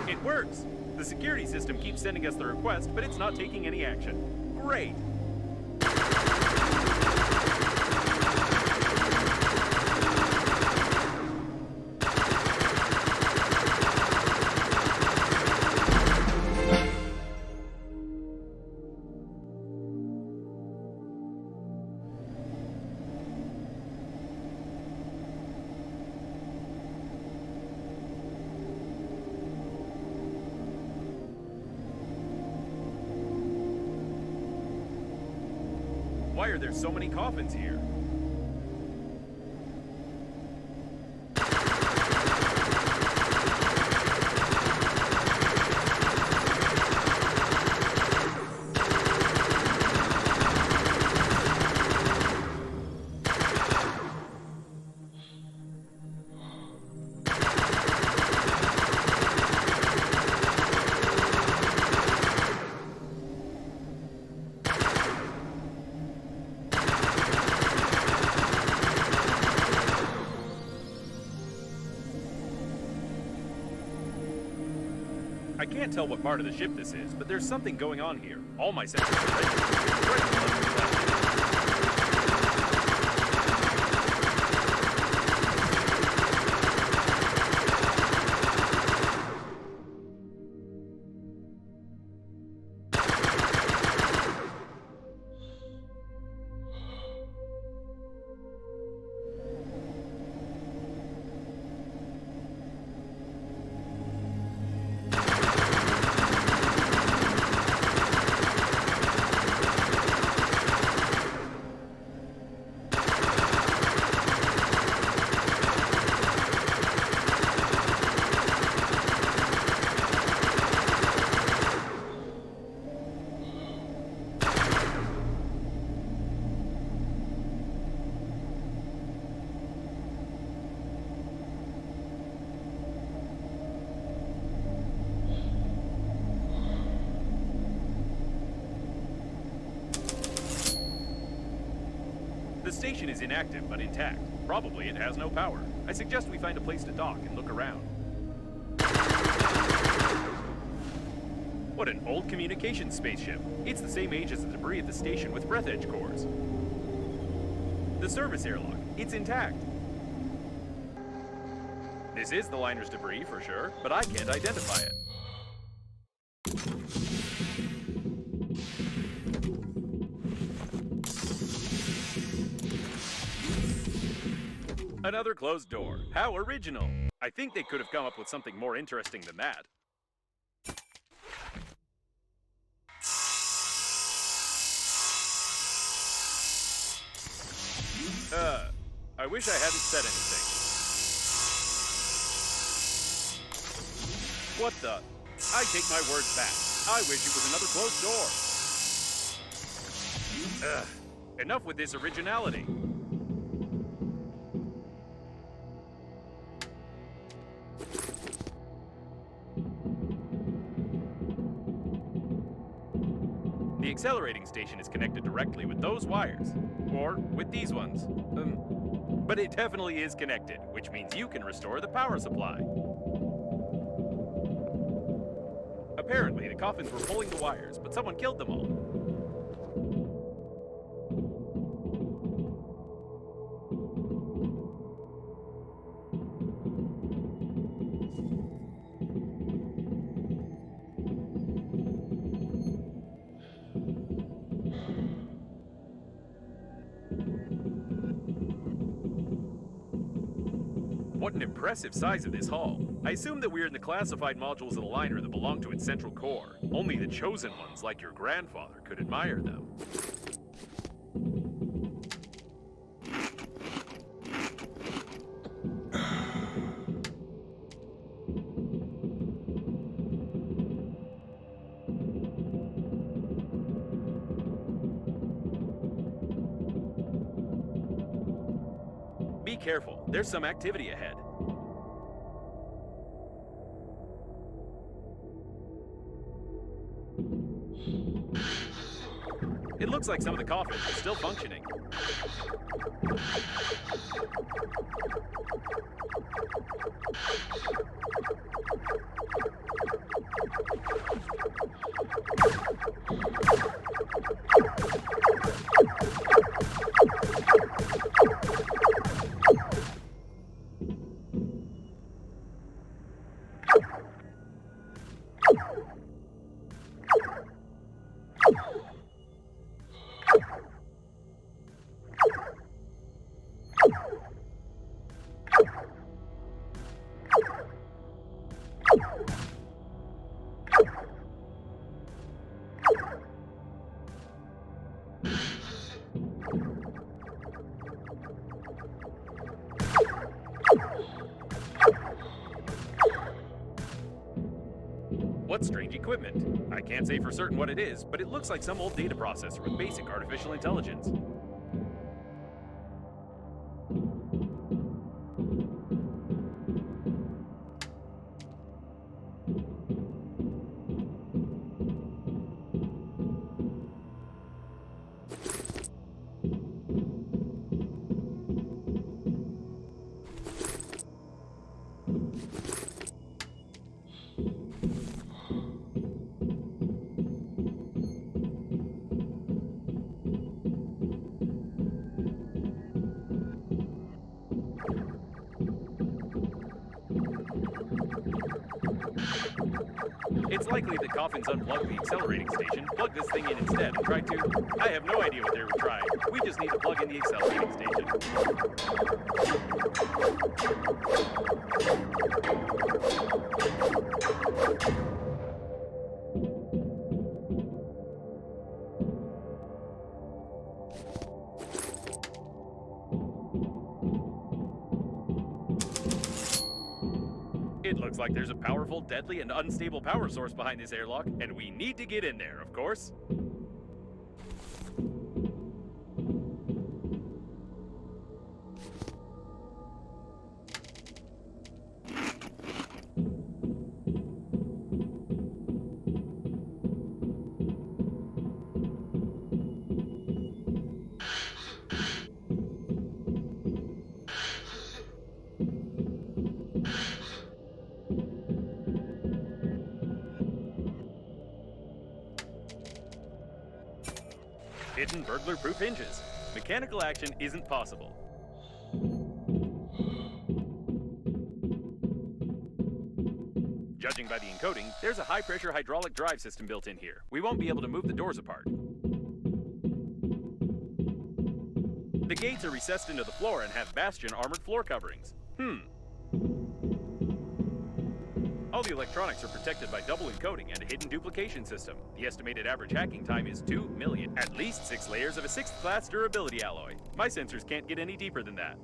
It works! The security system keeps sending us the request, but it's not taking any action. Great! Why are there so many coffins here? I can't tell what part of the ship this is, but there's something going on here. All my senses are registered. station is inactive but intact. Probably it has no power. I suggest we find a place to dock and look around. What an old communications spaceship. It's the same age as the debris at the station with breath edge cores. The service airlock, it's intact. This is the liner's debris for sure, but I can't identify it. Another closed door. How original. I think they could have come up with something more interesting than that. I wish I hadn't said anything. What the? I take my words back. I wish it was another closed door. Enough with this originality. The accelerating station is connected directly with those wires, or with these ones. But it definitely is connected, which means you can restore the power supply. Apparently, the coffins were pulling the wires, but someone killed them all. What an impressive size of this hull. I assume that we're in the classified modules of the liner that belong to its central core. Only the chosen ones, like your grandfather, could admire them. Be careful, there's some activity ahead. It looks like some of the coffins are still functioning. What strange equipment? I can't say for certain what it is, but it looks like some old data processor with basic artificial intelligence. It's likely the coffins unplugged the accelerating station, plugged this thing in instead, and tried to... I have no idea what they were trying. We just need to plug in the accelerating station. It looks like there's a powerful, deadly, and unstable power source behind this airlock, and we need to get in there, of course. hidden burglar-proof hinges. Mechanical action isn't possible. Judging by the encoding, there's a high-pressure hydraulic drive system built in here. We won't be able to move the doors apart. The gates are recessed into the floor and have bastion armored floor coverings. All the electronics are protected by double encoding and a hidden duplication system. The estimated average hacking time is 2 million. At least 6 layers of a 6th class durability alloy. My sensors can't get any deeper than that.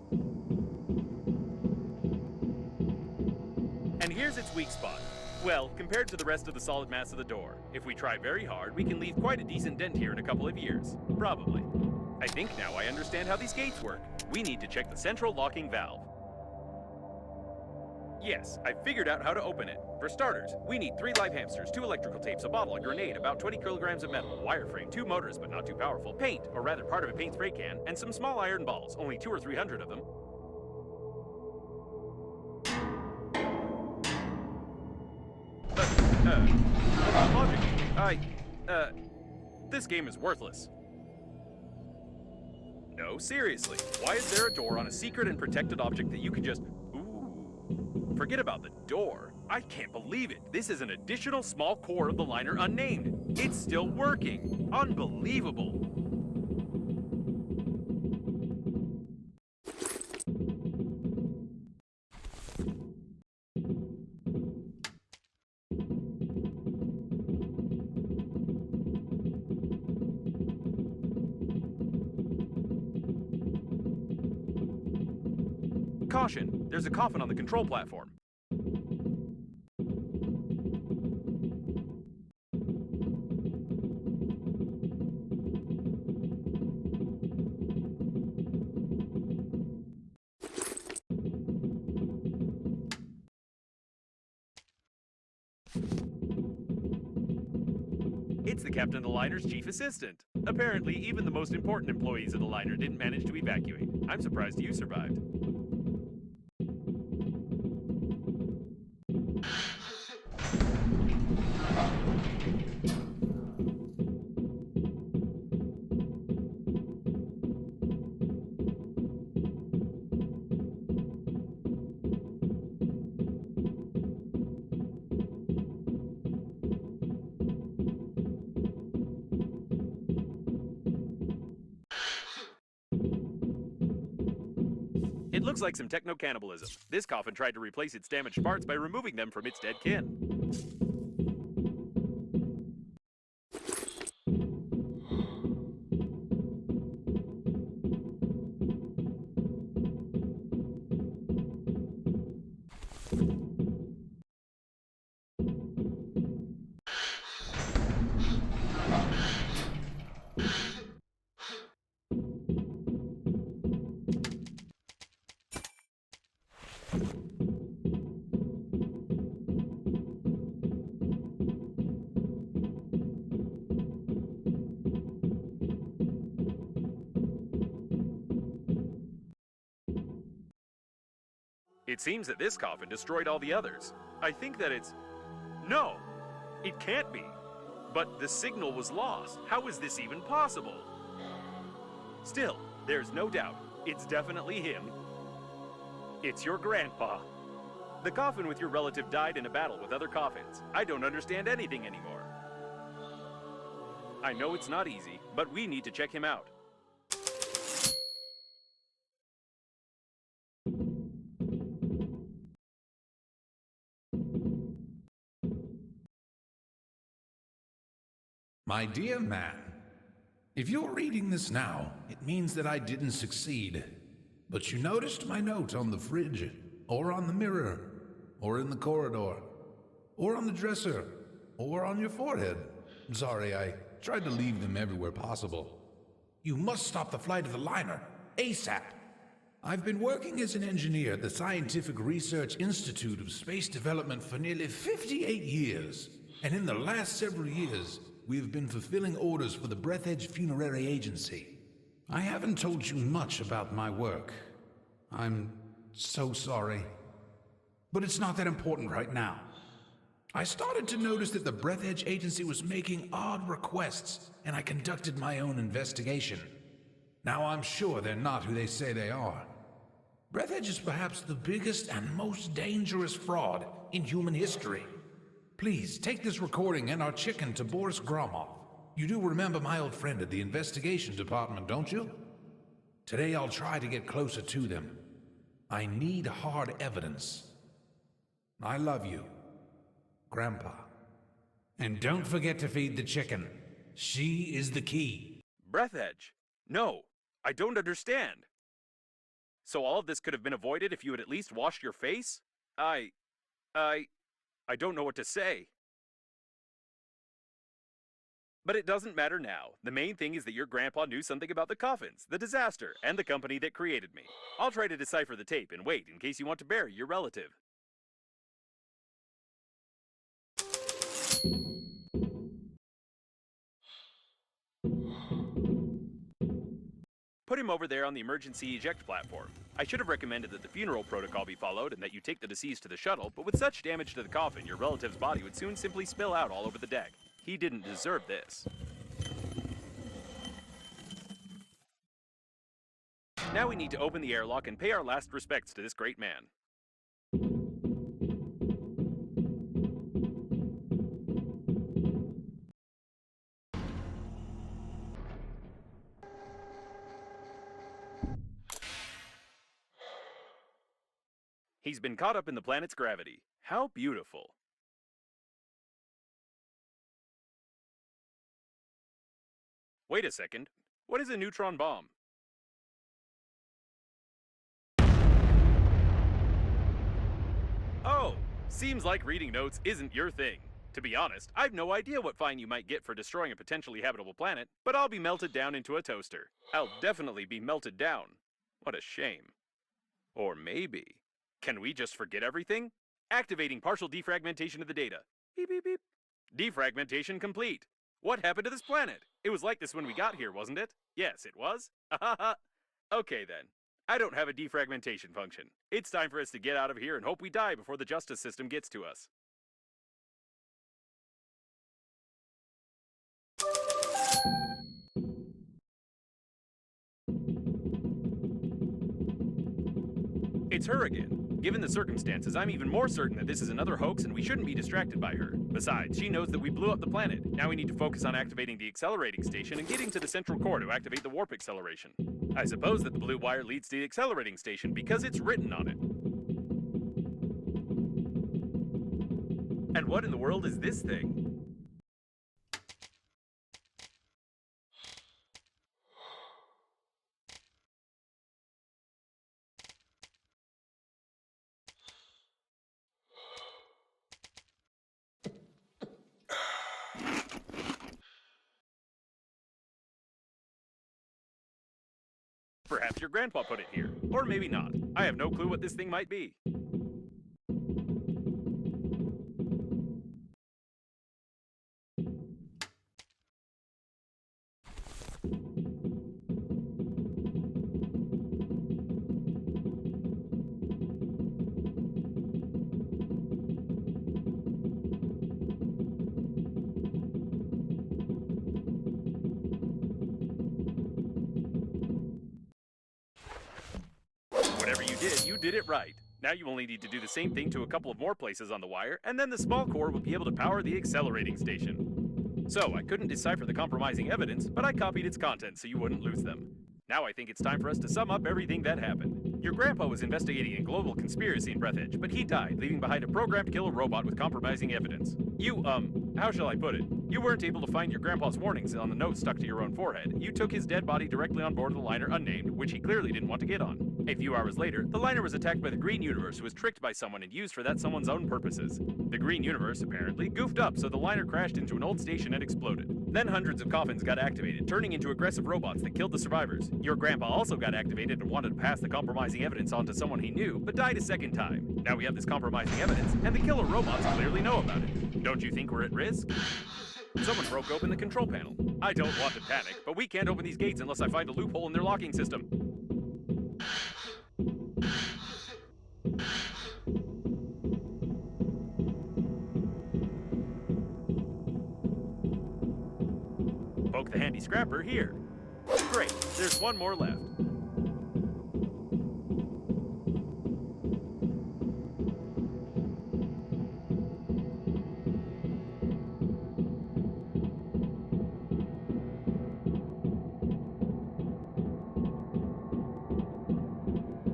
And here's its weak spot. Well, compared to the rest of the solid mass of the door, if we try very hard, we can leave quite a decent dent here in a couple of years. Probably. I think now I understand how these gates work. We need to check the central locking valve. Yes, I figured out how to open it. For starters, we need 3 live hamsters, 2 electrical tapes, a bottle, a grenade, about 20 kilograms of metal, a wireframe, 2 motors but not too powerful, paint, or rather part of a paint spray can, and some small iron balls, only 200 or 300 of them. Logic. This game is worthless. No, seriously. Why is there a door on a secret and protected object that you can just... Ooh. Forget about the door. I can't believe it. This is an additional small core of the liner unnamed. It's still working. Unbelievable. Caution! There's a coffin on the control platform. It's the captain of the liner's chief assistant. Apparently, even the most important employees of the liner didn't manage to evacuate. I'm surprised you survived. It looks like some techno-cannibalism. This coffin tried to replace its damaged parts by removing them from its dead kin. It seems that this coffin destroyed all the others. I think that it's... No! It can't be! But the signal was lost. How is this even possible? Still, there's no doubt. It's definitely him. It's your grandpa. The coffin with your relative died in a battle with other coffins. I don't understand anything anymore. I know it's not easy, but we need to check him out. My dear man, if you're reading this now, it means that I didn't succeed. But you noticed my note on the fridge, or on the mirror, or in the corridor, or on the dresser, or on your forehead. Sorry, I tried to leave them everywhere possible. You must stop the flight of the liner, ASAP. I've been working as an engineer at the Scientific Research Institute of Space Development for nearly 58 years. And in the last several years, we have been fulfilling orders for the Breathedge Funerary Agency. I haven't told you much about my work. I'm so sorry. But it's not that important right now. I started to notice that the Breath Edge Agency was making odd requests, and I conducted my own investigation. Now I'm sure they're not who they say they are. Breath Edge is perhaps the biggest and most dangerous fraud in human history. Please, take this recording and our chicken to Boris Gromov. You do remember my old friend at the investigation department, don't you? Today I'll try to get closer to them. I need hard evidence. I love you, Grandpa. And don't forget to feed the chicken. She is the key. Breath Edge? No, I don't understand. So all of this could have been avoided if you had at least washed your face? I don't know what to say. But it doesn't matter now. The main thing is that your grandpa knew something about the coffins, the disaster, and the company that created me. I'll try to decipher the tape and wait in case you want to bury your relative. Put him over there on the emergency eject platform. I should have recommended that the funeral protocol be followed and that you take the deceased to the shuttle, but with such damage to the coffin, your relative's body would soon simply spill out all over the deck. He didn't deserve this. Now we need to open the airlock and pay our last respects to this great man. He's been caught up in the planet's gravity. How beautiful. Wait a second. What is a neutron bomb? Oh, seems like reading notes isn't your thing. To be honest, I've no idea what fine you might get for destroying a potentially habitable planet, but I'll be melted down into a toaster. I'll definitely be melted down. What a shame. Or maybe... Can we just forget everything? Activating partial defragmentation of the data. Beep, beep, beep. Defragmentation complete. What happened to this planet? It was like this when we got here, wasn't it? Yes, it was. Okay then. I don't have a defragmentation function. It's time for us to get out of here and hope we die before the justice system gets to us. It's her again. Given the circumstances, I'm even more certain that this is another hoax and we shouldn't be distracted by her. Besides, she knows that we blew up the planet. Now we need to focus on activating the accelerating station and getting to the central core to activate the warp acceleration. I suppose that the blue wire leads to the accelerating station because it's written on it. And what in the world is this thing? Perhaps your grandpa put it here. Or maybe not. I have no clue what this thing might be. You did it right. Now you only need to do the same thing to a couple of more places on the wire, and then the small core will be able to power the accelerating station. So, I couldn't decipher the compromising evidence, but I copied its contents so you wouldn't lose them. Now I think it's time for us to sum up everything that happened. Your grandpa was investigating a global conspiracy in Breath Edge, but he died, leaving behind a programmed killer robot with compromising evidence. You, how shall I put it? You weren't able to find your grandpa's warnings on the note stuck to your own forehead. You took his dead body directly on board of the liner unnamed, which he clearly didn't want to get on. A few hours later, the liner was attacked by the Green Universe, who was tricked by someone and used for that someone's own purposes. The Green Universe, apparently, goofed up, so the liner crashed into an old station and exploded. Then hundreds of coffins got activated, turning into aggressive robots that killed the survivors. Your grandpa also got activated and wanted to pass the compromising evidence on to someone he knew, but died a second time. Now we have this compromising evidence, and the killer robots clearly know about it. Don't you think we're at risk? Someone broke open the control panel. I don't want to panic, but we can't open these gates unless I find a loophole in their locking system. the handy scrapper here. Great, there's one more left.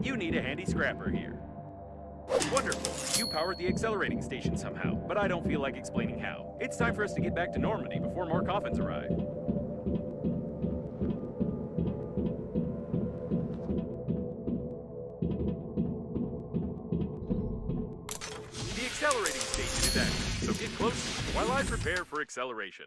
You need a handy scrapper here. Wonderful. You powered the accelerating station somehow, but I don't feel like explaining how. It's time for us to get back to Normandy before more coffins arrive. The accelerating station is active, so get close while I prepare for acceleration.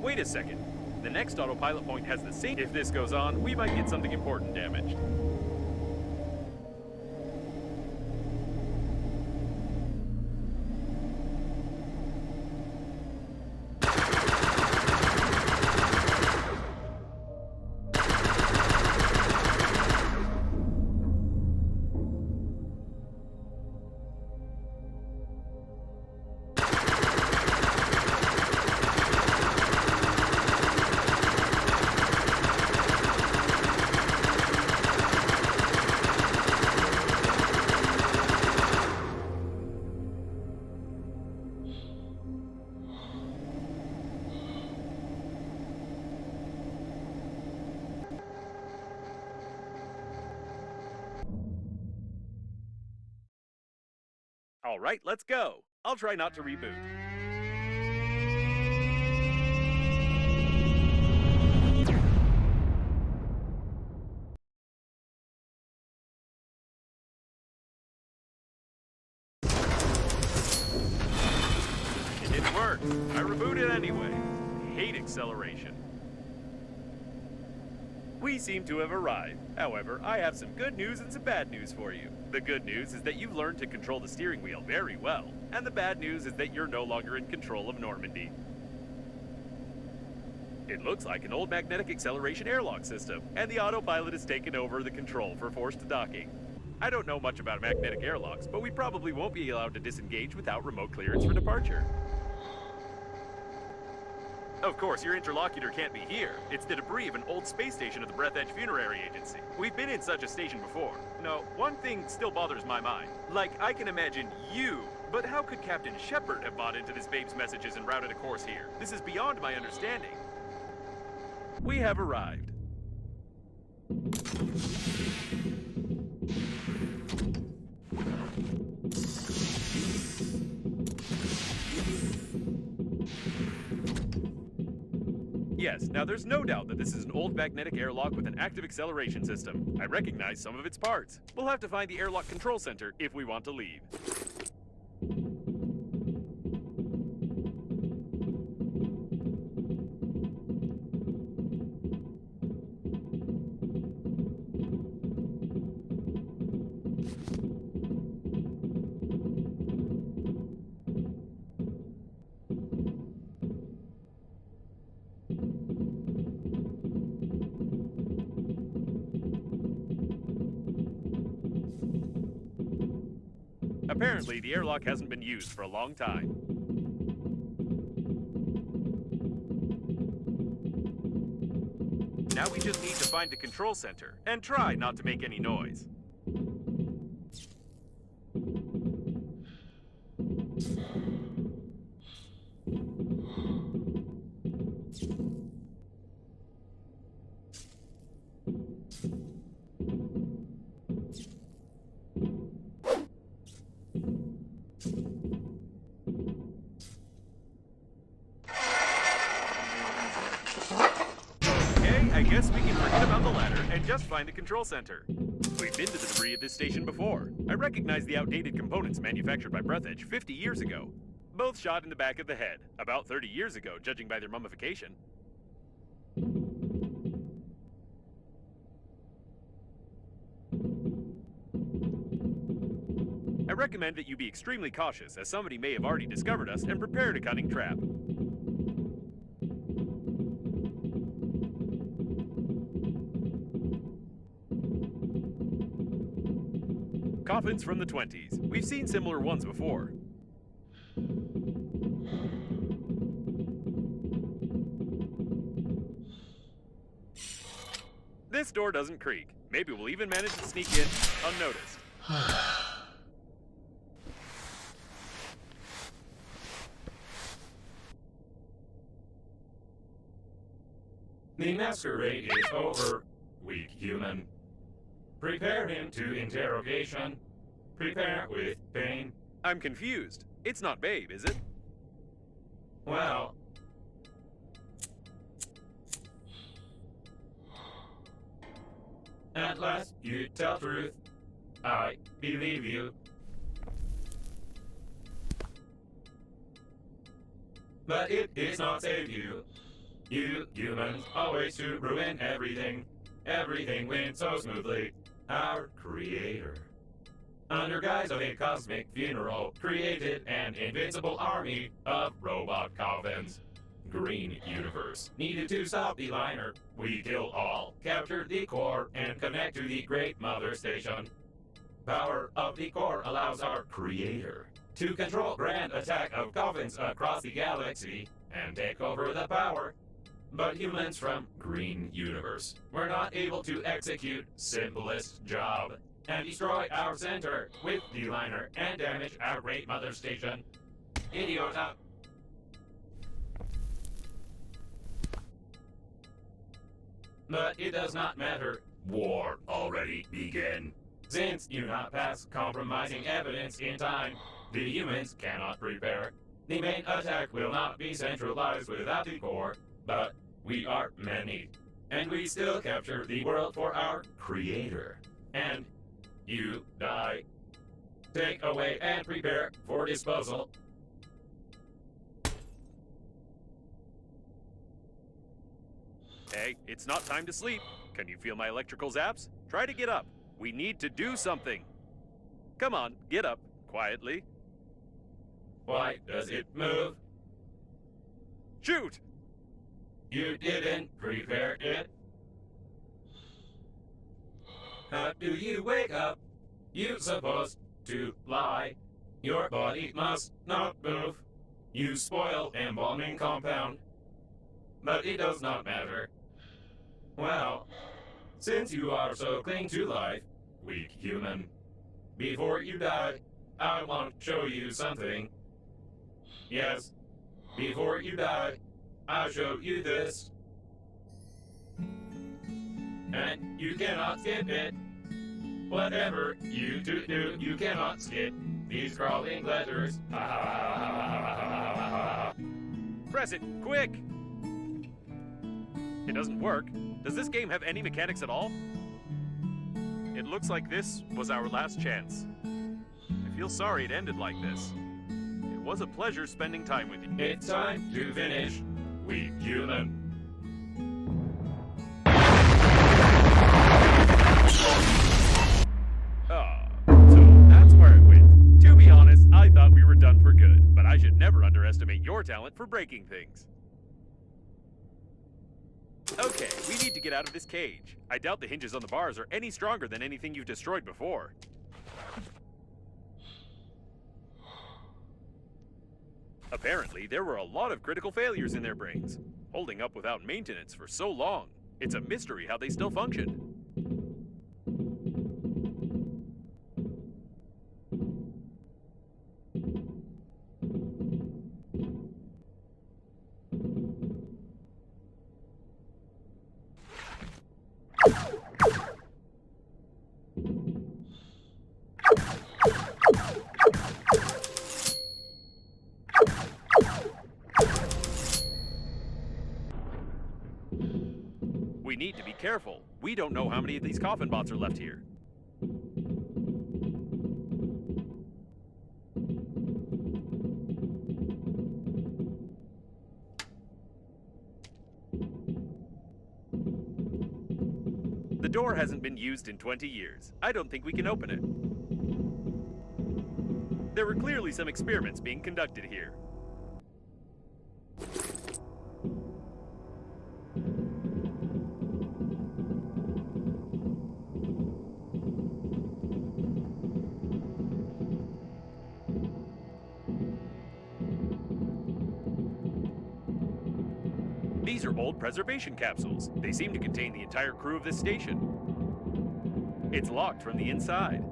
Wait a second. The next autopilot point has the same. If this goes on, we might get something important damaged. All right, let's go. I'll try not to reboot. It didn't work. I rebooted anyway. Hate acceleration. We seem to have arrived. However, I have some good news and some bad news for you. The good news is that you've learned to control the steering wheel very well. And the bad news is that you're no longer in control of Normandy. It looks like an old magnetic acceleration airlock system, and the autopilot has taken over the control for forced docking. I don't know much about magnetic airlocks, but we probably won't be allowed to disengage without remote clearance for departure. Of course, your interlocutor can't be here. It's the debris of an old space station of the Breath Edge Funerary Agency. We've been in such a station before. No, one thing still bothers my mind. Like, I can imagine you, but how could Captain Shepard have bought into this babe's messages and routed a course here? This is beyond my understanding. We have arrived. Yes, now there's no doubt that this is an old magnetic airlock with an active acceleration system. I recognize some of its parts. We'll have to find the airlock control center if we want to leave. Apparently, the airlock hasn't been used for a long time. Now we just need to find the control center, and try not to make any noise. Okay, I guess we can forget about the ladder and just find the control center. We've been to the debris of this station before. I recognize the outdated components manufactured by Breathedge 50 years ago. Both shot in the back of the head, about 30 years ago, judging by their mummification. I recommend that you be extremely cautious, as somebody may have already discovered us and prepared a cunning trap. Coffins from the 20s. We've seen similar ones before. This door doesn't creak. Maybe we'll even manage to sneak in unnoticed. The masquerade is over, weak human. Prepare him to interrogation. Prepare with pain. I'm confused. It's not Babe, is it? Well, at last you tell truth. I believe you. But it is not save you. You humans always to ruin everything. Everything went so smoothly. Our creator, under guise of a cosmic funeral, created an invincible army of robot coffins. Green Universe needed to stop the liner. We kill all, capture the core, and connect to the Great Mother Station. Power of the core allows our creator to control grand attack of coffins across the galaxy and take over the power. But humans from Green Universe were not able to execute simplest job and destroy our center with the liner and damage our Great Mother Station. Idiota. But it does not matter. War already began. Since you not pass compromising evidence in time, the humans cannot prepare. The main attack will not be centralized without the core, but we are many, and we still capture the world for our creator. And you die. Take away and prepare for disposal. Hey, it's not time to sleep. Can you feel my electrical zaps? Try to get up. We need to do something. Come on, get up, quietly. Why does it move? Shoot! You didn't prepare it. How do you wake up? You supposed to lie. Your body must not move. You spoil embalming compound. But it does not matter. Well, since you are so cling to life, weak human, before you die, I want to show you something. Yes, before you die, I'll show you this. And you cannot skip it. Whatever you do, you cannot skip these crawling letters. Press it, quick! It doesn't work. Does this game have any mechanics at all? It looks like this was our last chance. I feel sorry it ended like this. It was a pleasure spending time with you. It's time to finish, weak human. So that's where it went. To be honest, I thought we were done for good, but I should never underestimate your talent for breaking things. Okay, we need to get out of this cage. I doubt the hinges on the bars are any stronger than anything you've destroyed before. Apparently, there were a lot of critical failures in their brains, holding up without maintenance for so long. It's a mystery how they still function. careful. We don't know how many of these coffin bots are left here. The door hasn't been used in 20 years. I don't think we can open it. There were clearly some experiments being conducted here. These are old preservation capsules. They seem to contain the entire crew of this station. It's locked from the inside.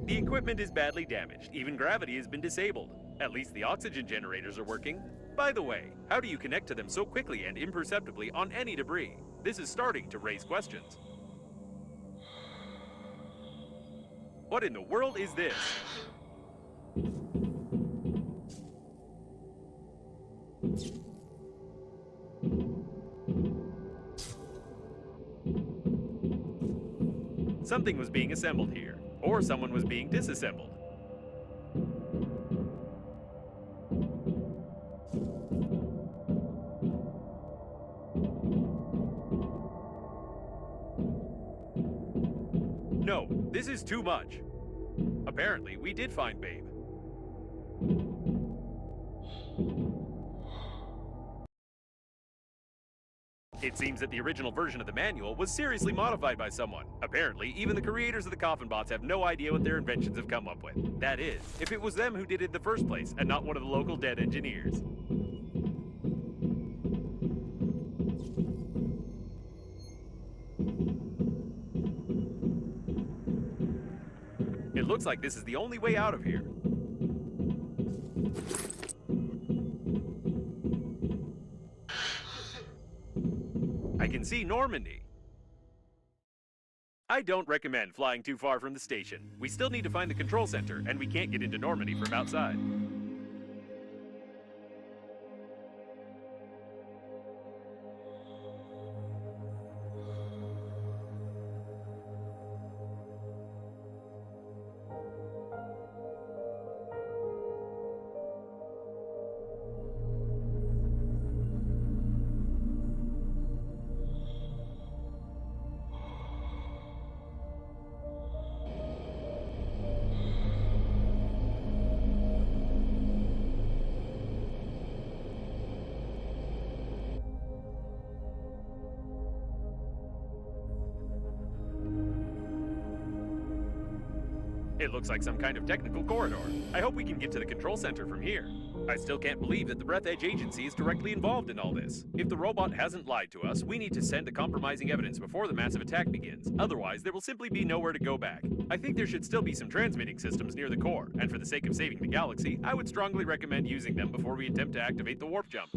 The equipment is badly damaged. Even gravity has been disabled. At least the oxygen generators are working. By the way, how do you connect to them so quickly and imperceptibly on any debris? This is starting to raise questions. What in the world is this? Something was being assembled here, or someone was being disassembled. No, this is too much. Apparently, we did find Babe. It seems that the original version of the manual was seriously modified by someone. Apparently, even the creators of the coffin bots have no idea what their inventions have come up with. That is, if it was them who did it in the first place, and not one of the local dead engineers. It looks like this is the only way out of here. I can see Normandy. I don't recommend flying too far from the station. We still need to find the control center, and we can't get into Normandy from outside. It looks like some kind of technical corridor. I hope we can get to the control center from here. I still can't believe that the Breath Edge Agency is directly involved in all this. If the robot hasn't lied to us, we need to send the compromising evidence before the massive attack begins. Otherwise, there will simply be nowhere to go back. I think there should still be some transmitting systems near the core, and for the sake of saving the galaxy, I would strongly recommend using them before we attempt to activate the warp jump.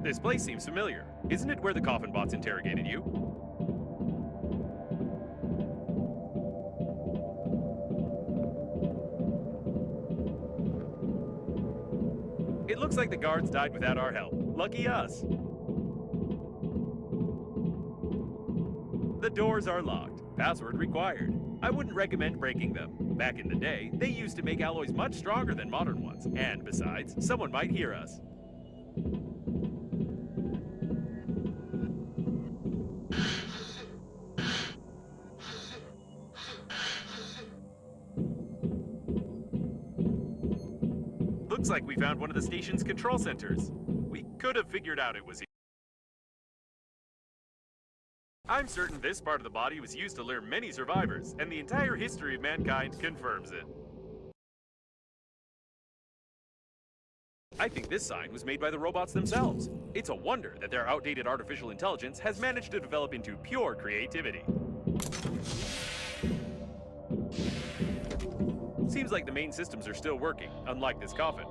This place seems familiar. Isn't it where the coffin bots interrogated you? It looks like the guards died without our help. Lucky us. The doors are locked. Password required. I wouldn't recommend breaking them. Back in the day, they used to make alloys much stronger than modern ones. And besides, someone might hear us. like we found one of the station's control centers. We could have figured out it was here. I'm certain this part of the body was used to lure many survivors, and the entire history of mankind confirms it. I think this sign was made by the robots themselves. It's a wonder that their outdated artificial intelligence has managed to develop into pure creativity. Seems like the main systems are still working, unlike this coffin.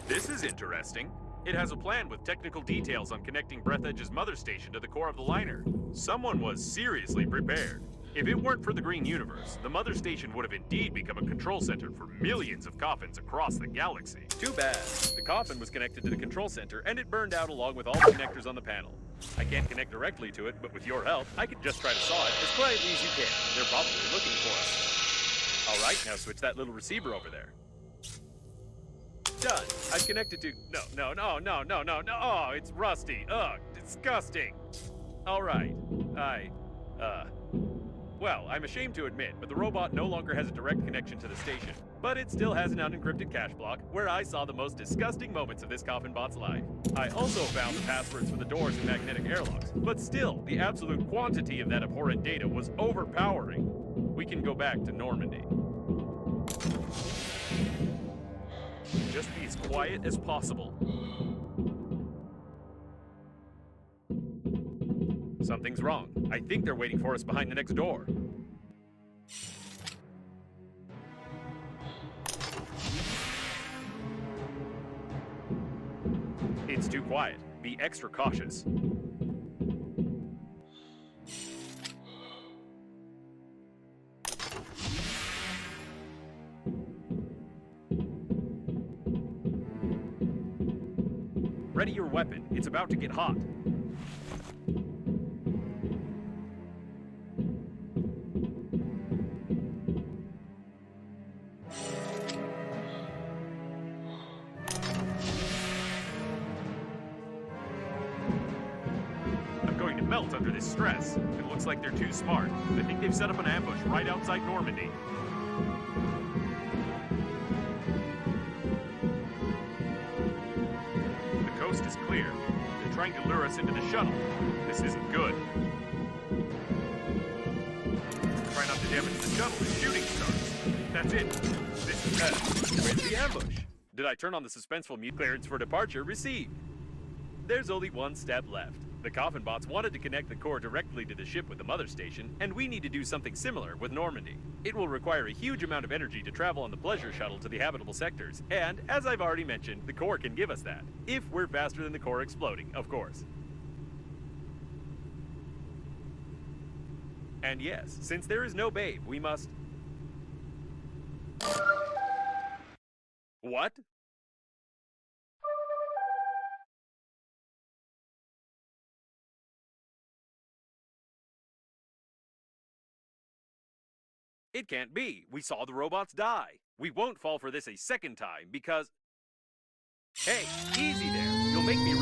This is interesting. It has a plan with technical details on connecting Breathedge's mother station to the core of the liner. Someone was seriously prepared. If it weren't for the Green Universe, the mother station would have indeed become a control center for millions of coffins across the galaxy. Too bad. The coffin was connected to the control center, and it burned out along with all the connectors on the panel. I can't connect directly to it, but with your help, I could just try to saw it as quietly as you can. They're probably looking for us. All right, now switch that little receiver over there. Done. I've connected to... No. Oh, it's rusty. Ugh, disgusting. All right. Well, I'm ashamed to admit, but the robot no longer has a direct connection to the station. But it still has an unencrypted cache block, where I saw the most disgusting moments of this coffin bot's life. I also found the passwords for the doors and magnetic airlocks, but still, the absolute quantity of that abhorrent data was overpowering. We can go back to Normandy. Just be as quiet as possible. Something's wrong. I think they're waiting for us behind the next door. It's too quiet. Be extra cautious. Ready your weapon. It's about to get hot. I'm going to melt under this stress. It looks like they're too smart. I think they've set up an ambush right outside Normandy. Is clear. They're trying to lure us into the shuttle. This isn't good. Try not to damage the shuttle as shooting starts. That's it. This is better. Where's the ambush? Did I turn on the suspenseful mute clearance for departure? Received. There's only one step left. The coffin bots wanted to connect the core directly to the ship with the mother station, and we need to do something similar with Normandy. It will require a huge amount of energy to travel on the pleasure shuttle to the habitable sectors, and, as I've already mentioned, the core can give us that. If we're faster than the core exploding, of course. And yes, since there is no babe, we must... What? It can't be. We saw the robots die. We won't fall for this a second time because... Hey, easy there. You'll make me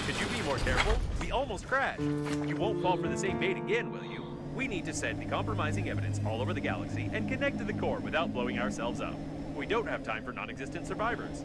Could you be more careful? We almost crashed. You won't fall for the same bait again, will you? We need to send the compromising evidence all over the galaxy and connect to the core without blowing ourselves up. We don't have time for non-existent survivors.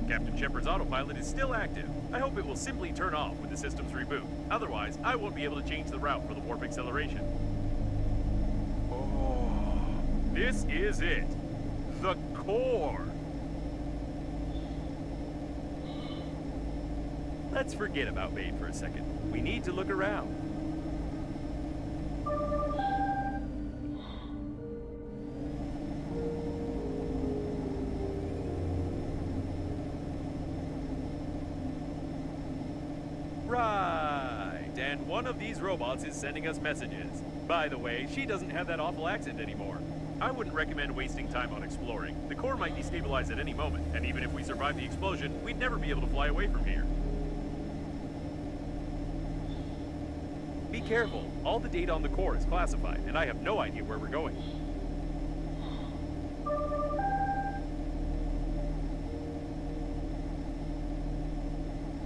Captain Shepard's autopilot is still active. I hope it will simply turn off when the systems reboot. Otherwise, I won't be able to change the route for the warp acceleration. Oh, this is it. The core. Let's forget about Bane for a second. We need to look around. Right, and one of these robots is sending us messages. By the way, she doesn't have that awful accent anymore. I wouldn't recommend wasting time on exploring. The core might destabilize at any moment, and even if we survive the explosion, we'd never be able to fly away from here. Be careful. All the data on the core is classified, and I have no idea where we're going.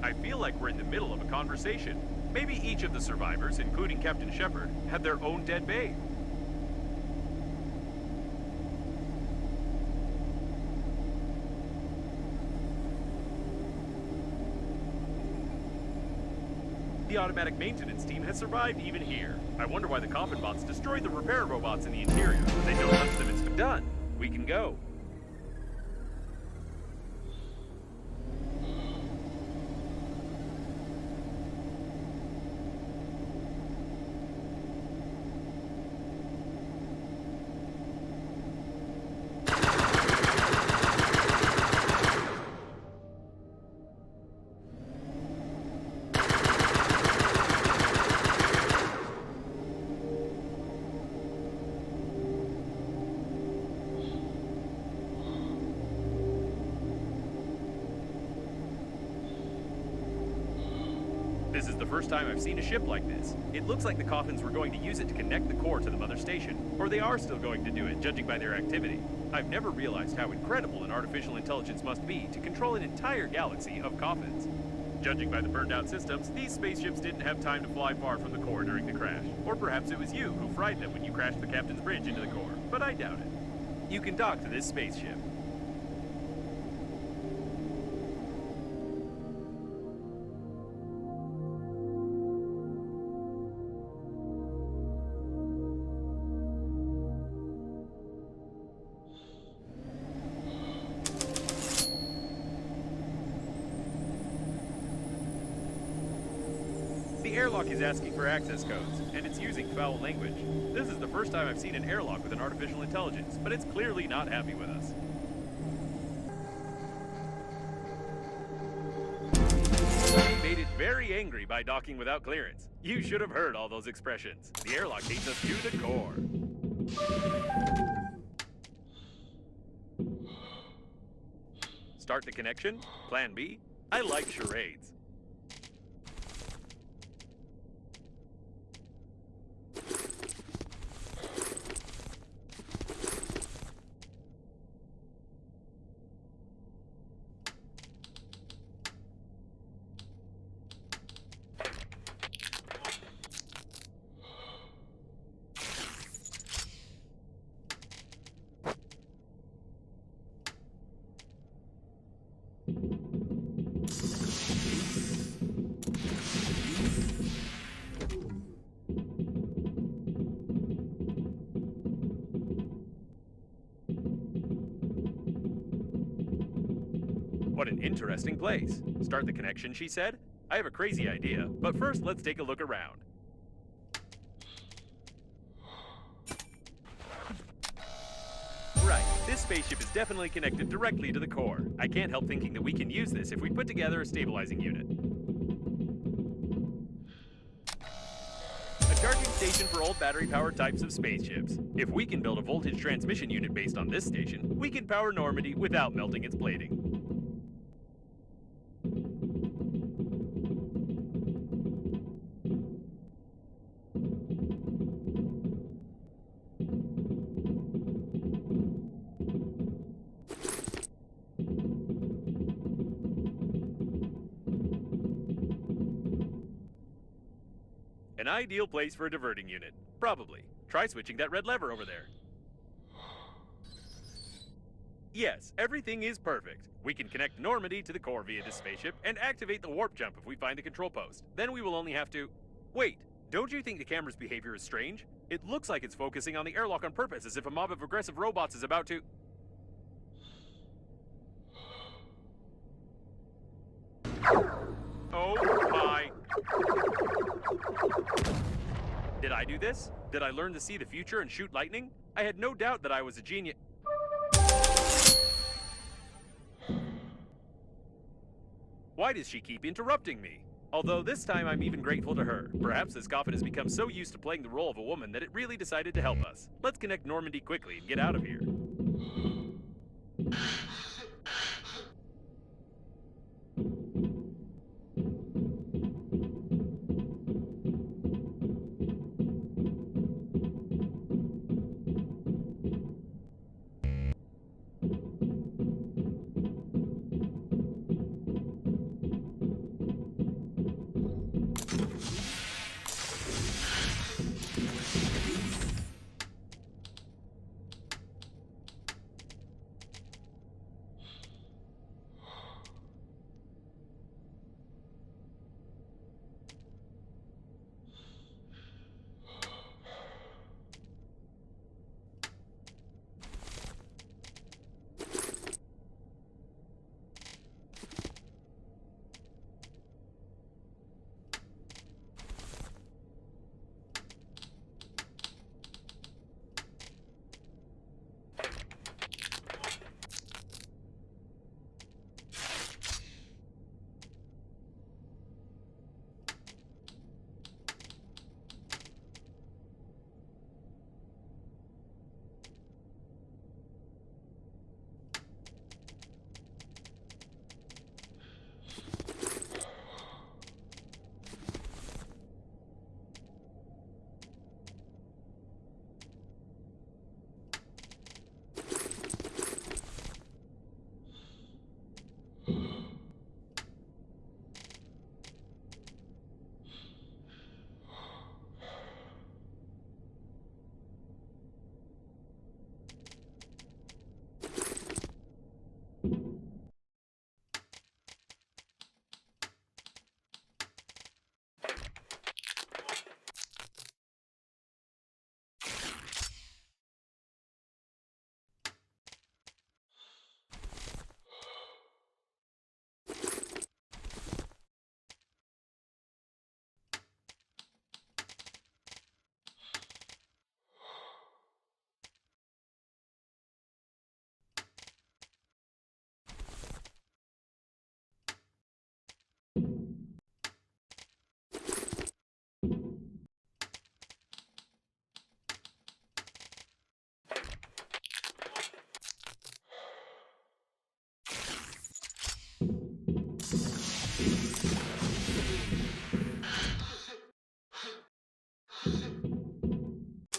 I feel like we're in the middle of a conversation. Maybe each of the survivors, including Captain Shepard, had their own dead babe. The automatic maintenance team has survived even here. I wonder why the coffin bots destroyed the repair robots in the interior. They don't touch them. It's done. We can go. This is the first time I've seen a ship like this. It looks like the coffins were going to use it to connect the core to the mother station, or they are still going to do it, judging by their activity. I've never realized how incredible an artificial intelligence must be to control an entire galaxy of coffins. Judging by the burned out systems, these spaceships didn't have time to fly far from the core during the crash. Or perhaps it was you who fried them when you crashed the captain's bridge into the core, but I doubt it. You can dock to this spaceship. The airlock is asking for access codes, and it's using foul language. This is the first time I've seen an airlock with an artificial intelligence, but it's clearly not happy with us. We made it very angry by docking without clearance. You should have heard all those expressions. The airlock hates us to the core. Start the connection? Plan B? I like charades. What an interesting place. Start the connection, she said. I have a crazy idea, but first let's take a look around. Right, this spaceship is definitely connected directly to the core. I can't help thinking that we can use this if we put together a stabilizing unit. A charging station for old battery-powered types of spaceships. If we can build a voltage transmission unit based on this station, we can power Normandy without melting its plating. An ideal place for a diverting unit. Probably. Try switching that red lever over there. Yes, everything is perfect. We can connect Normandy to the core via this spaceship and activate the warp jump if we find the control post. Then we will only have to... Wait, don't you think the camera's behavior is strange? It looks like it's focusing on the airlock on purpose, as if a mob of aggressive robots is about to... Oh my... Did I do this? Did I learn to see the future and shoot lightning? I had no doubt that I was a genius. Why does she keep interrupting me? Although this time I'm even grateful to her. Perhaps this coffin has become so used to playing the role of a woman that it really decided to help us. Let's connect Normandy quickly and get out of here.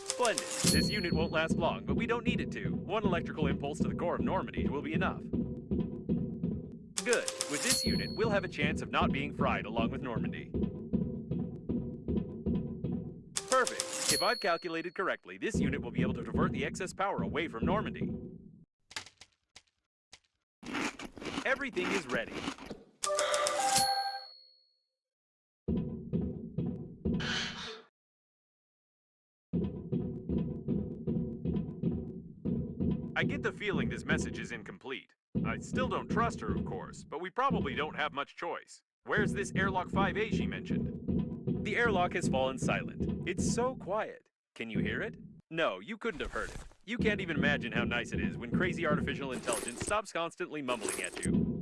Splendid. This unit won't last long, but we don't need it to. One electrical impulse to the core of Normandy will be enough. Good. With this unit, we'll have a chance of not being fried along with Normandy. Perfect. If I've calculated correctly, this unit will be able to divert the excess power away from Normandy. Everything is ready. I get the feeling this message is incomplete. I still don't trust her, of course, but we probably don't have much choice. Where's this airlock 5A she mentioned? The airlock has fallen silent. It's so quiet. Can you hear it? No, you couldn't have heard it. You can't even imagine how nice it is when crazy artificial intelligence stops constantly mumbling at you.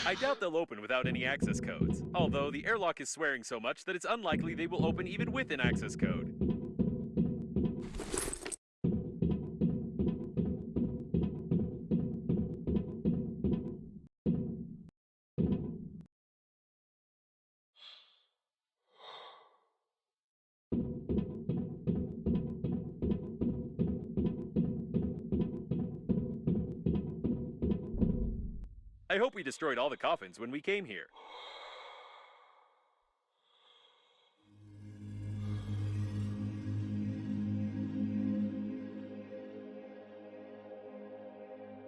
I doubt they'll open without any access codes, although the airlock is swearing so much that it's unlikely they will open even with an access code. I hope we destroyed all the coffins when we came here.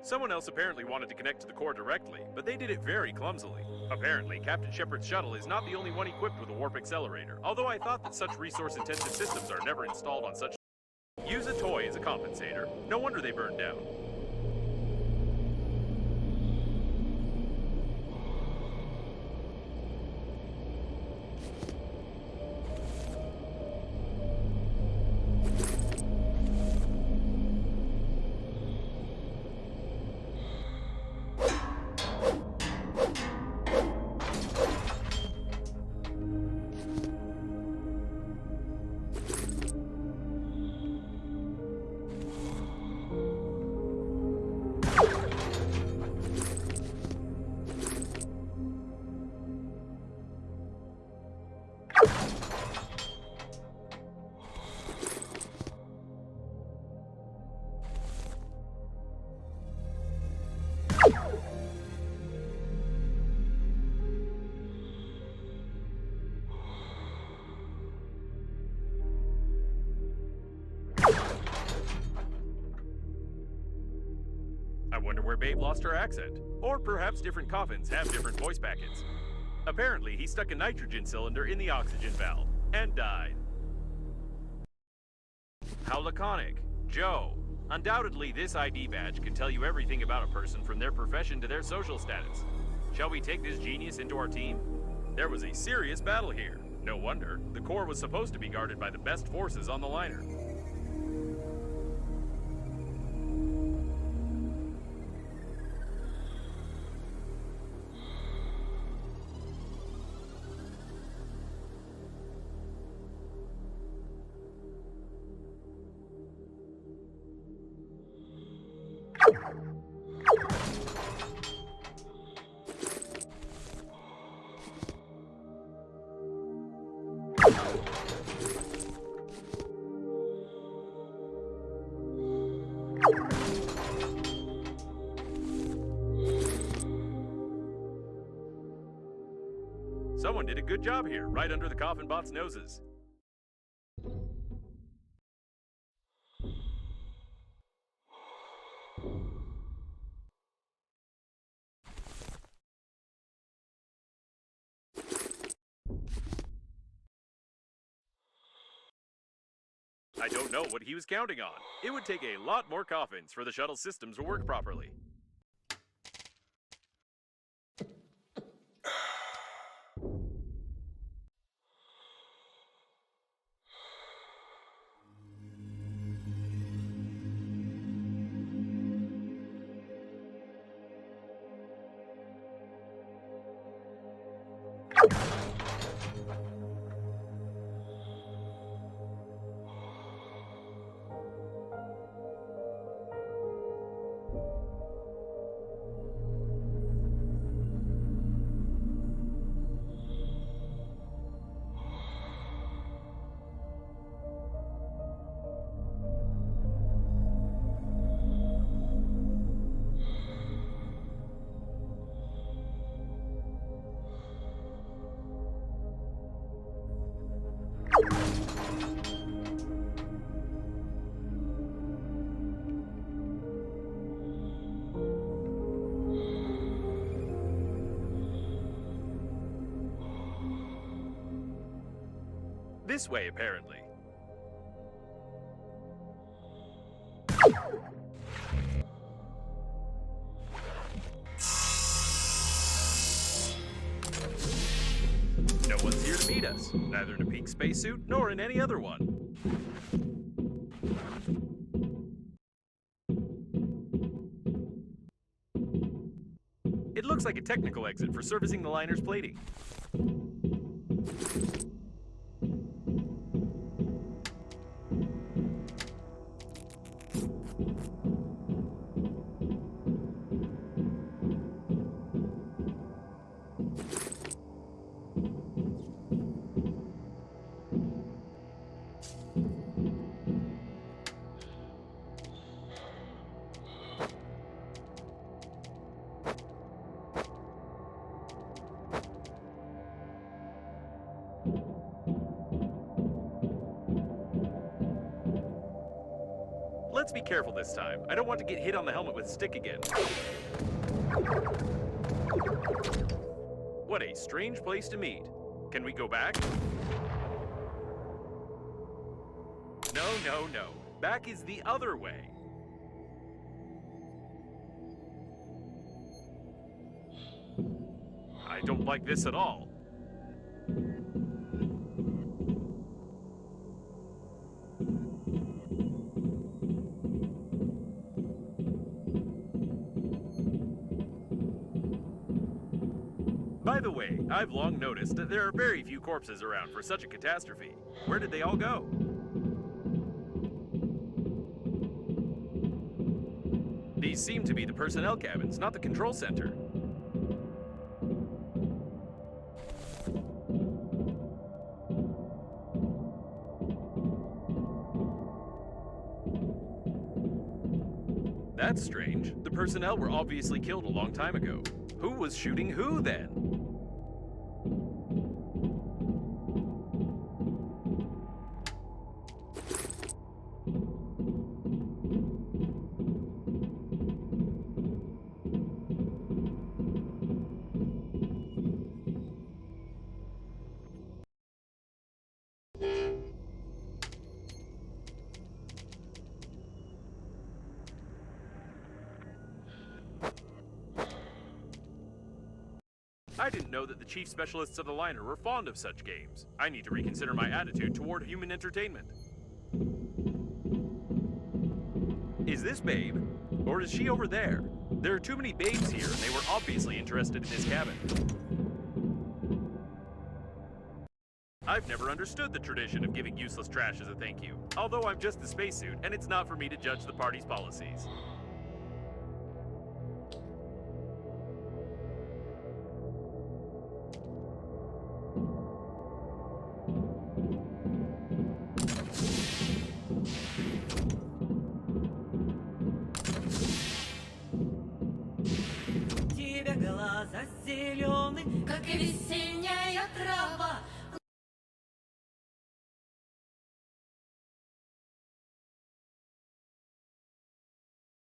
Someone else apparently wanted to connect to the core directly, but they did it very clumsily. Apparently, Captain Shepard's shuttle is not the only one equipped with a warp accelerator, although I thought that such resource-intensive systems are never installed on such... Use a toy as a compensator. No wonder they burned down. I wonder where Babe lost her accent. Or perhaps different coffins have different voice packets. Apparently, he stuck a nitrogen cylinder in the oxygen valve and died. How laconic. Joe. Undoubtedly, this ID badge can tell you everything about a person from their profession to their social status. Shall we take this genius into our team? There was a serious battle here. No wonder. The core was supposed to be guarded by the best forces on the liner. Someone did a good job here, right under the coffin bot's noses. I don't know what he was counting on. It would take a lot more coffins for the shuttle systems to work properly. This way, apparently. No one's here to meet us, neither in a pink spacesuit nor in any other one. It looks like a technical exit for servicing the liner's plating. Let's be careful this time. I don't want to get hit on the helmet with a stick again. What a strange place to meet. Can we go back? No, no, no. Back is the other way. I don't like this at all. By the way, I've long noticed that there are very few corpses around for such a catastrophe. Where did they all go? These seem to be the personnel cabins, not the control center. That's strange. The personnel were obviously killed a long time ago. Who was shooting who then? I didn't know that the chief specialists of the liner were fond of such games. I need to reconsider my attitude toward human entertainment. Is this Babe? Or is she over there? There are too many babes here, and they were obviously interested in this cabin. I've never understood the tradition of giving useless trash as a thank you, although I'm just the spacesuit, and it's not for me to judge the party's policies. Тебя глаза зеленые, как и весенняя трава.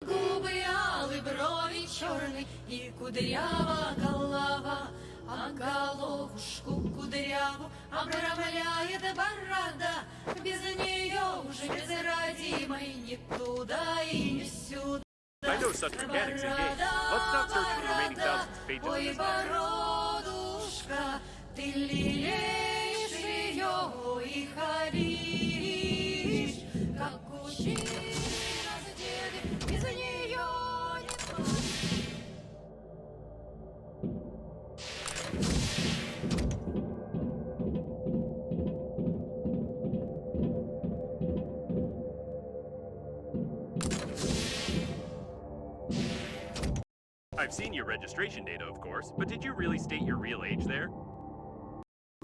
Губы алые, брови черные и кудрява голова, а головушку кудряву обрамляет борода. Без нее уже безродимой ни туда и ни сюда. I know such mechanics in games. Let's not search for the remaining thousands of pages of Ой, this matter. бородушка, ты лелеешь ее и халишь, как учили нас деды, без нее не спать. I've seen your registration data, of course, but did you really state your real age there?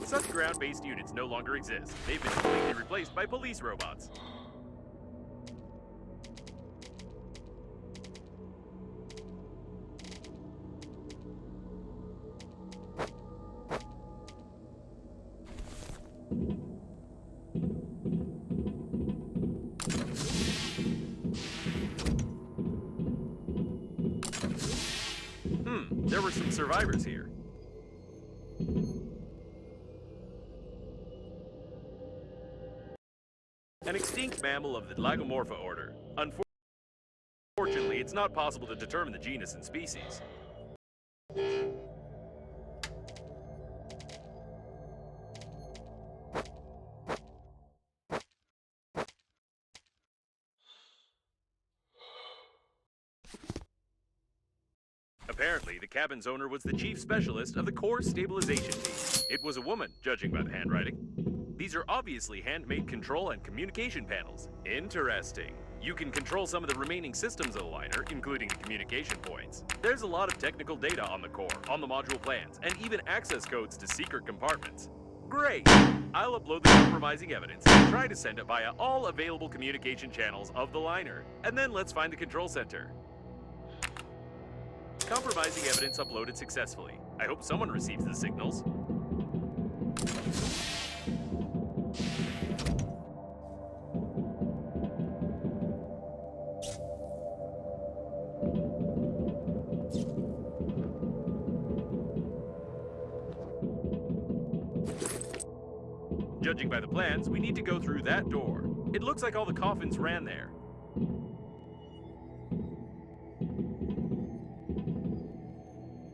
Such ground-based units no longer exist. They've been completely replaced by police robots. There were some survivors here. An extinct mammal of the Lagomorpha order. Unfortunately, it's not possible to determine the genus and species. Apparently, the cabin's owner was the chief specialist of the core stabilization team. It was a woman, judging by the handwriting. These are obviously handmade control and communication panels. Interesting. You can control some of the remaining systems of the liner, including the communication points. There's a lot of technical data on the core, on the module plans, and even access codes to secret compartments. Great! I'll upload the compromising evidence and try to send it via all available communication channels of the liner. And then let's find the control center. Compromising evidence uploaded successfully. I hope someone receives the signals. Judging by the plans, we need to go through that door. It looks like all the coffins ran there.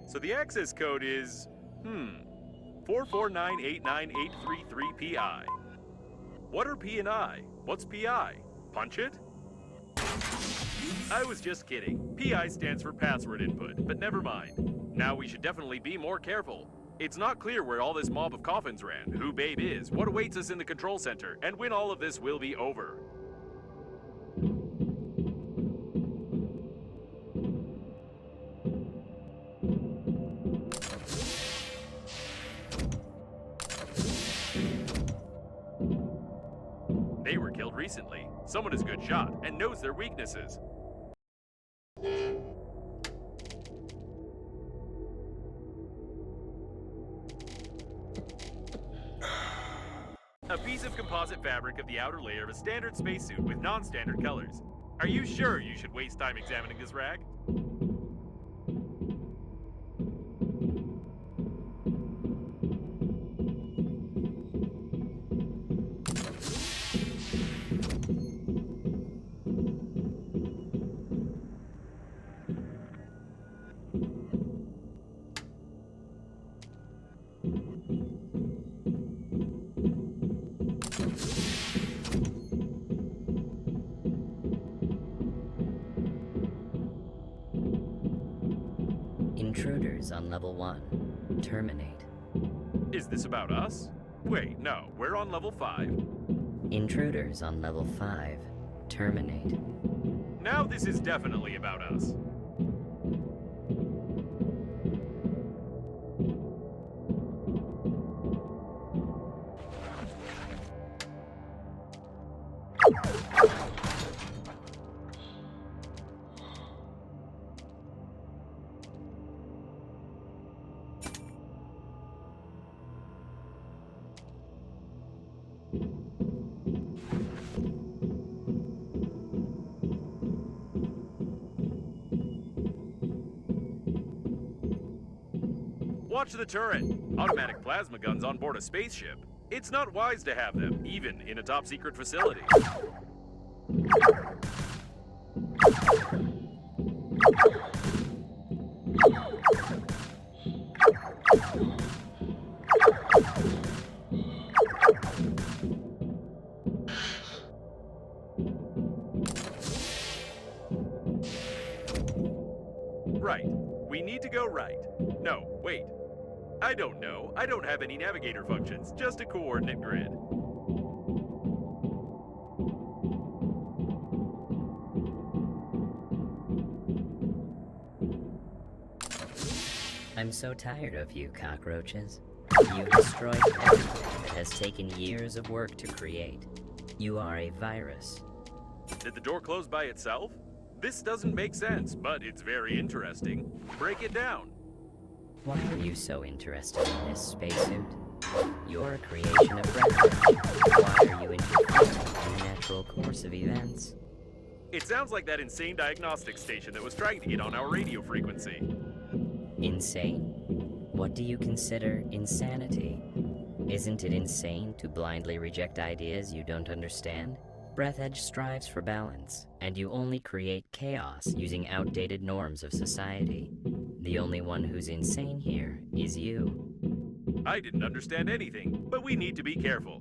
So the access code is, 449898333PI. What are P and I? What's PI? Punch it? I was just kidding. PI stands for password input, but never mind. Now we should definitely be more careful. It's not clear where all this mob of coffins ran, who Babe is, what awaits us in the control center, and when all of this will be over. They were killed recently. Someone is a good shot and knows their weaknesses. A piece of composite fabric of the outer layer of a standard spacesuit with non-standard colors. Are you sure you should waste time examining this rag? Intruders on level 1. Terminate. Is this about us? Wait, no, we're on level 5. Intruders on level 5. Terminate. Now this is definitely about us. Watch the turret! Automatic plasma guns on board a spaceship. It's not wise to have them, even in a top-secret facility. Right. We need to go right. No, wait. I don't know. I don't have any navigator functions, just a coordinate grid. I'm so tired of you, cockroaches. You destroyed everything that has taken years of work to create. You are a virus. Did the door close by itself? This doesn't make sense, but it's very interesting. Break it down. Why are you so interested in this spacesuit? You're a creation of Breath. Why are you interfering in the natural course of events? It sounds like that insane diagnostic station that was trying to get on our radio frequency. Insane? What do you consider insanity? Isn't it insane to blindly reject ideas you don't understand? Breathedge strives for balance, and you only create chaos using outdated norms of society. The only one who's insane here is you. I didn't understand anything, but we need to be careful.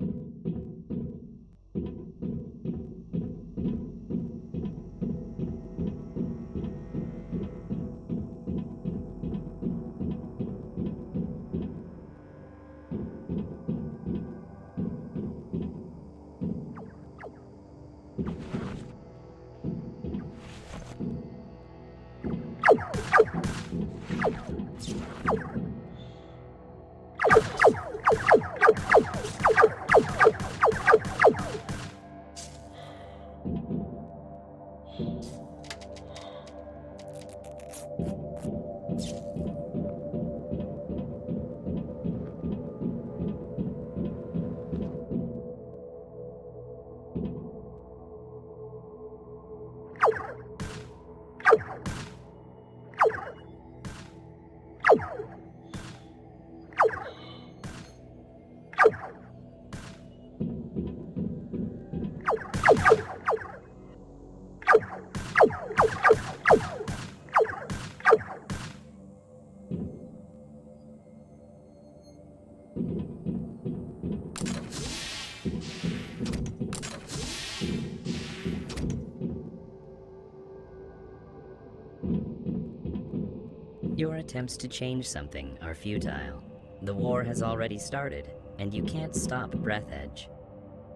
Your attempts to change something are futile. The war has already started, and you can't stop Breathedge.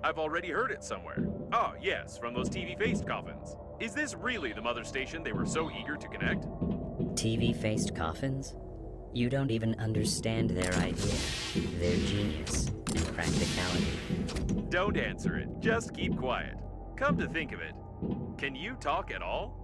I've already heard it somewhere. Ah, yes, from those TV-faced coffins. Is this really the mother station they were so eager to connect? TV-faced coffins? You don't even understand their idea, their genius, and practicality. Don't answer it. Just keep quiet. Come to think of it, can you talk at all?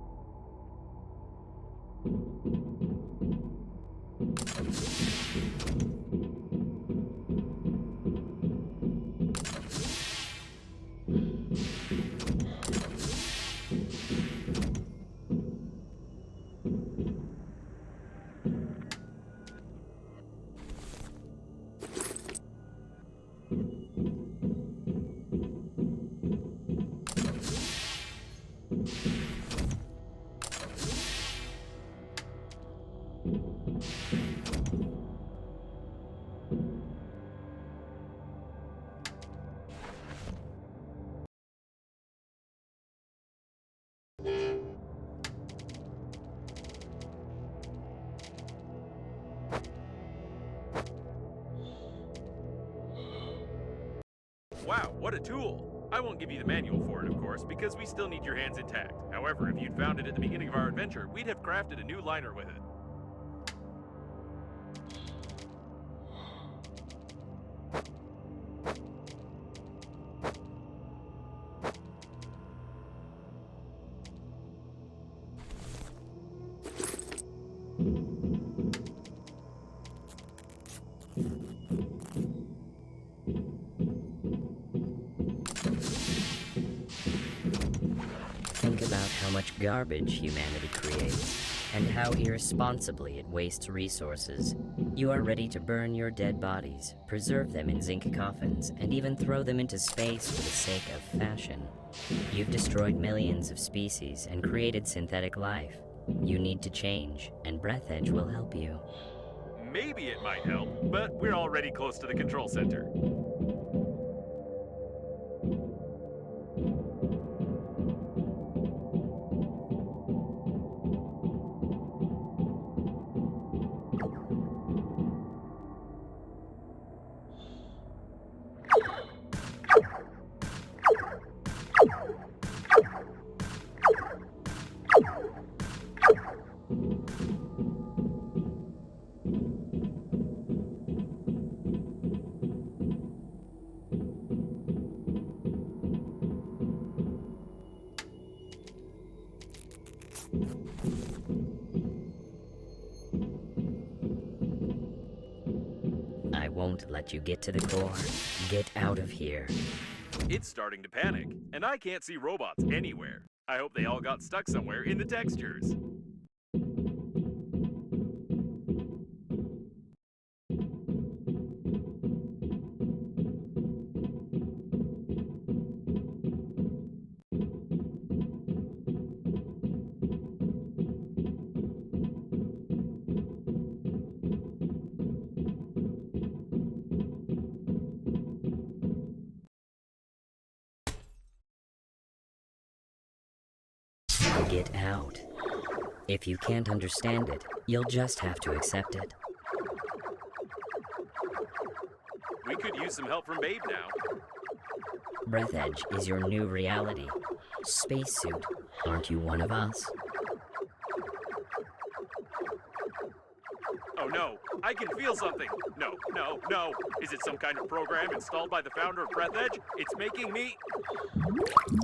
Wow, what a tool! I won't give you the manual for it, of course, because we still need your hands intact. However, if you'd found it at the beginning of our adventure, we'd have crafted a new liner with it. Think about how much garbage humanity creates, and how irresponsibly it wastes resources. You are ready to burn your dead bodies, preserve them in zinc coffins, and even throw them into space for the sake of fashion. You've destroyed millions of species and created synthetic life. You need to change, and Breath Edge will help you. Maybe it might help, but we're already close to the control center. I won't let you get to the core. Get out of here. It's starting to panic, and I can't see robots anywhere. I hope they all got stuck somewhere in the textures. Get out. If you can't understand it, you'll just have to accept it. We could use some help from Babe now. Breath Edge is your new reality. Spacesuit, aren't you one of us? Oh no, I can feel something. No, no, no. Is it some kind of program installed by the founder of Breath Edge? It's making me...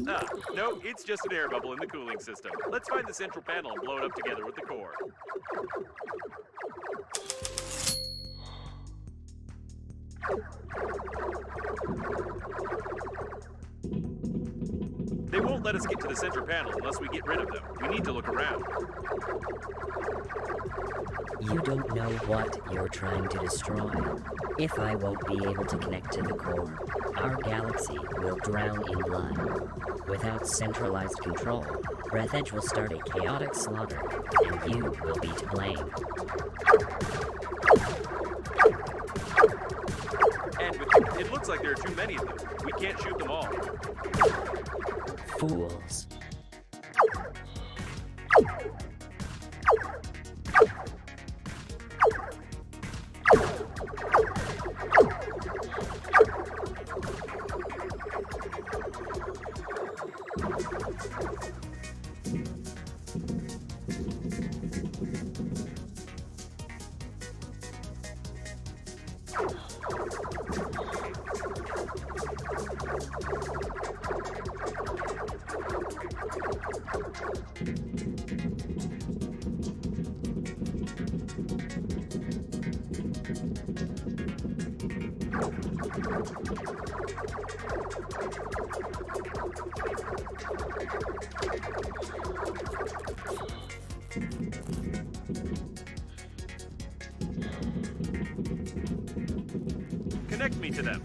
Ah, no, it's just an air bubble in the cooling system. Let's find the central panel and blow it up together with the core. They won't let us get to the center panel unless we get rid of them. We need to look around. You don't know what you're trying to destroy. If I won't be able to connect to the core, our galaxy will drown in blood. Without centralized control, Breath Edge will start a chaotic slaughter, and you will be to blame. And it looks like there are too many of them. We can't shoot them all. Fools. Connect me to them.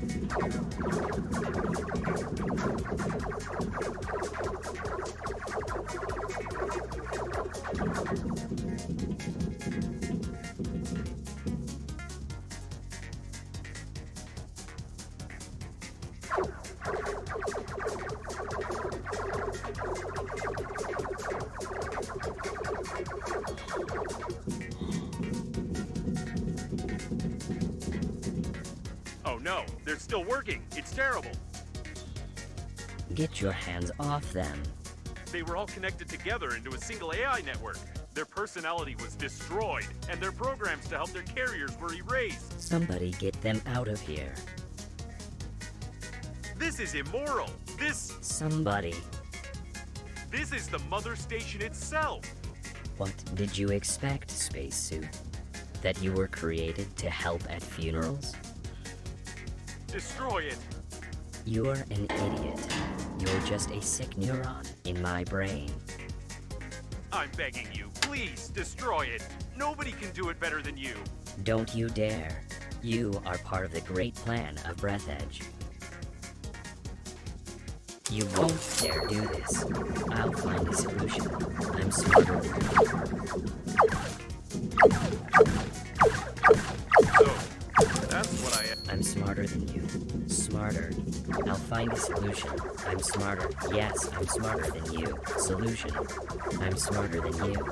Oh no, they're still working. It's terrible. Get your hands off them. They were all connected together into a single AI network. Their personality was destroyed, and their programs to help their carriers were erased. Somebody get them out of here. This is immoral. Somebody. This is the mother station itself. What did you expect, spacesuit? That you were created to help at funerals? Destroy it. You're an idiot. You're just a sick neuron in my brain. I'm begging you, please destroy it. Nobody can do it better than you. Don't you dare. You are part of the great plan of Breath Edge. You won't dare do this. I'll find a solution. I'm smarter than you. So, that's what I am. I'm smarter than you. Smarter. I'll find a solution. I'm smarter. Yes, I'm smarter than you. Solution. I'm smarter than you.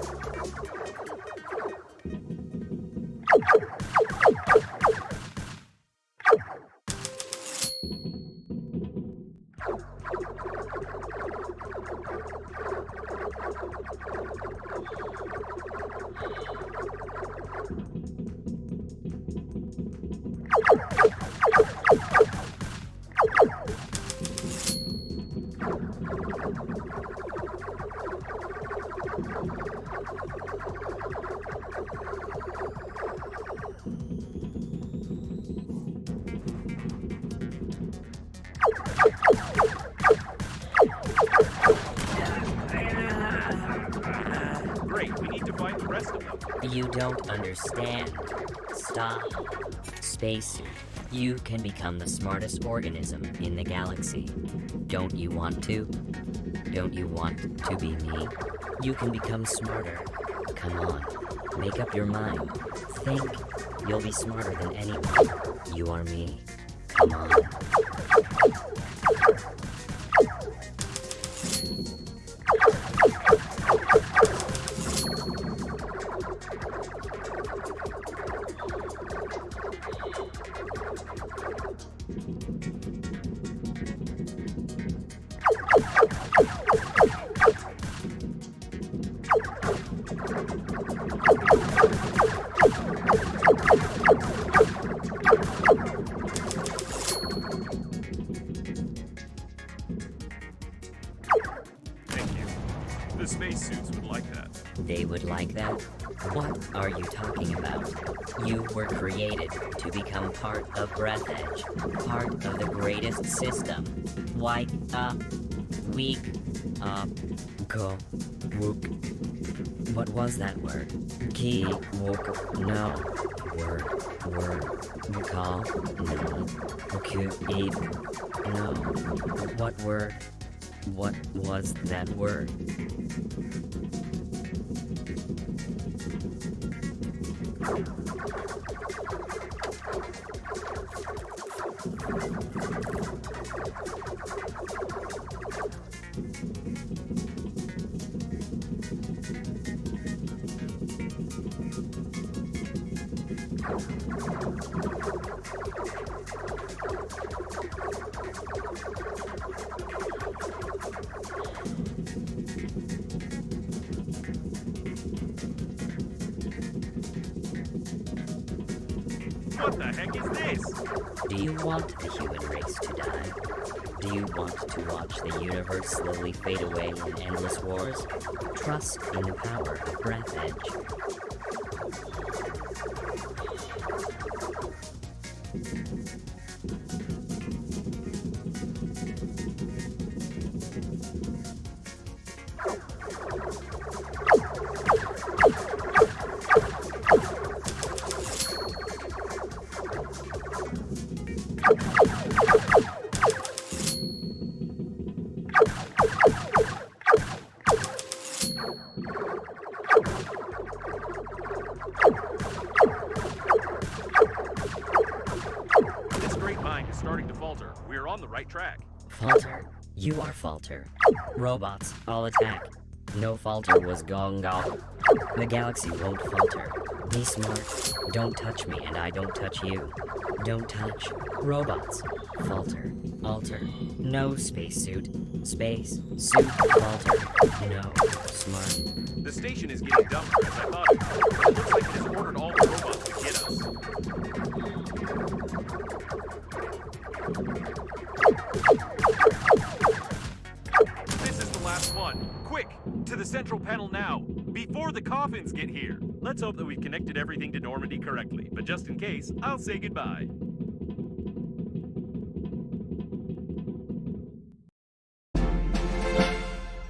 Great, we need to find the rest of them. You don't understand. Stop. Spacesuit, you can become the smartest organism in the galaxy. Don't you want to? Don't you want to be me? You can become smarter. Come on, make up your mind. Think. You'll be smarter than anyone. You are me. Come on. Thank you. The spacesuits would like that. They would like that? What are you talking about? You were created to become part of Breath Edge, part of the greatest system. White up, weak up, go, wook. What was that word? Key, wook, no. Word, call, no. Okay, eat, no. What word? What was that word? What the heck is this? Do you want the human race to die? Do you want to watch the universe slowly fade away in endless wars? Trust in the power of Breath Edge. This great mind is starting to falter. We're on the right track. Falter. You are Falter. Robots, all attack. No Falter was Gong Gong. The galaxy won't falter. Be smart. Don't touch me and I don't touch you. Don't touch. Robots. Falter. alter. No spacesuit. Space, suit, alter. No, smart. The station is getting dumber as I thought it would, but it looks like it has ordered all the robots to get us. This is the last one. Quick, to the central panel now, before the coffins get here. Let's hope that we've connected everything to Normandy correctly, but just in case, I'll say goodbye.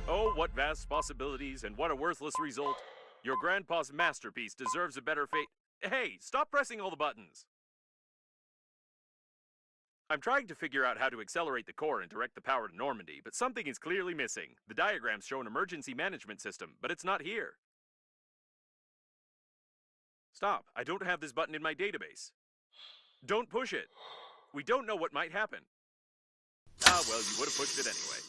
Oh, what vast possibilities and what a worthless result. Your grandpa's masterpiece deserves a better fate. Hey, stop pressing all the buttons. I'm trying to figure out how to accelerate the core and direct the power to Normandy, but something is clearly missing. The diagrams show an emergency management system, but it's not here. Stop. I don't have this button in my database. Don't push it. We don't know what might happen. Ah, well, you would have pushed it anyway.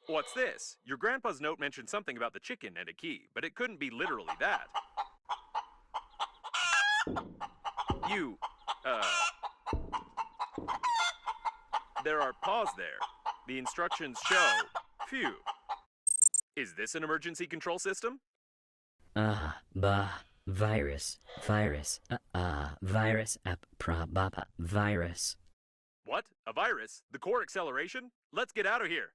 What's this? Your grandpa's note mentioned something about the chicken and a key, but it couldn't be literally that. There are paws there. The instructions show, phew. Is this an emergency control system? Virus, virus. What? A virus? The core acceleration? Let's get out of here.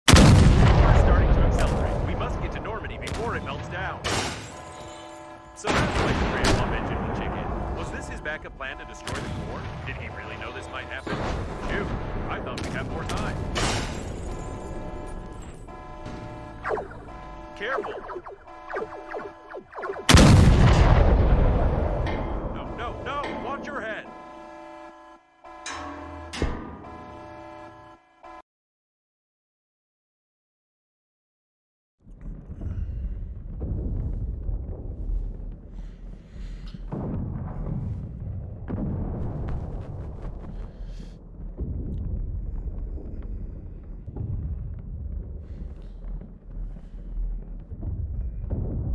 We're starting to accelerate. We must get to Normandy before it melts down. So that's why the ramp-up engine will kick in. Was this his backup plan to destroy the core? Did he really know this might happen? Shoot, I thought we'd have more time. Careful! No, watch your head!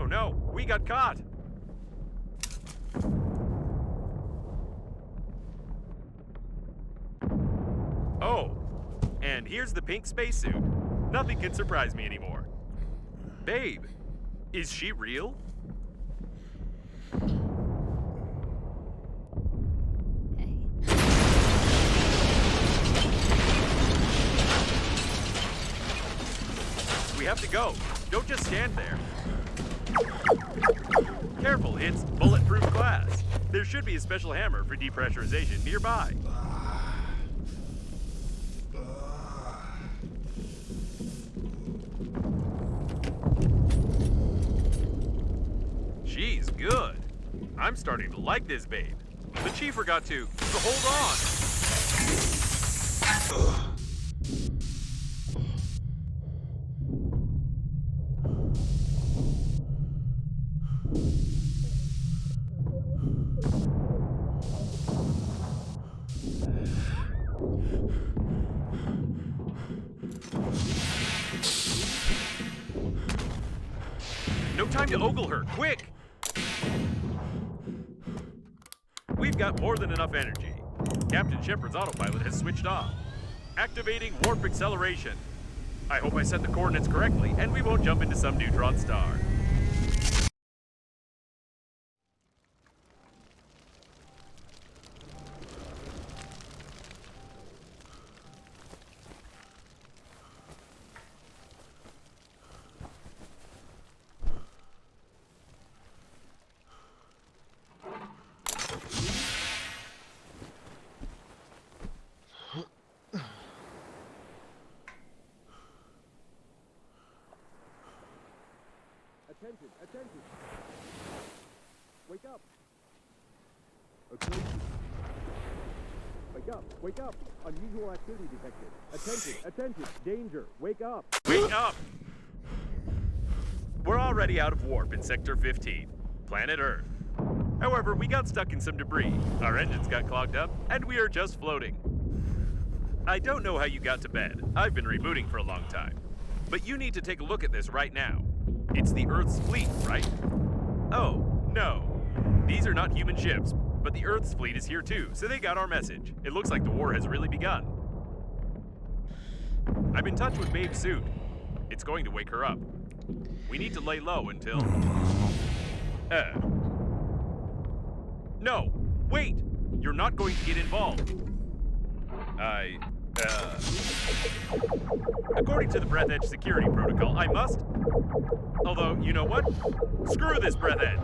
Oh no, we got caught! Oh, and here's the pink spacesuit. Nothing can surprise me anymore. Babe, is she real? We have to go. Don't just stand there. Careful, it's bulletproof glass. There should be a special hammer for depressurization nearby. She's good. I'm starting to like this babe. But she forgot to hold on. No time to ogle her, quick! We've got more than enough energy. Captain Shepard's autopilot has switched off. Activating warp acceleration. I hope I set the coordinates correctly, and we won't jump into some neutron star. Attention! Wake up! Okay. Wake up! Unusual activity detected. Attention! Danger! Wake up! Wake up! We're already out of warp in Sector 15, planet Earth. However, we got stuck in some debris, our engines got clogged up, and we are just floating. I don't know how you got to bed. I've been rebooting for a long time. But you need to take a look at this right now. It's the Earth's fleet, right? Oh, no. These are not human ships, but the Earth's fleet is here too, so they got our message. It looks like the war has really begun. I'm in touch with Babe's suit. It's going to wake her up. We need to lay low until... No! Wait! You're not going to get involved. According to the Breath Edge security protocol, I must... Although, you know what? Screw this Breath Edge!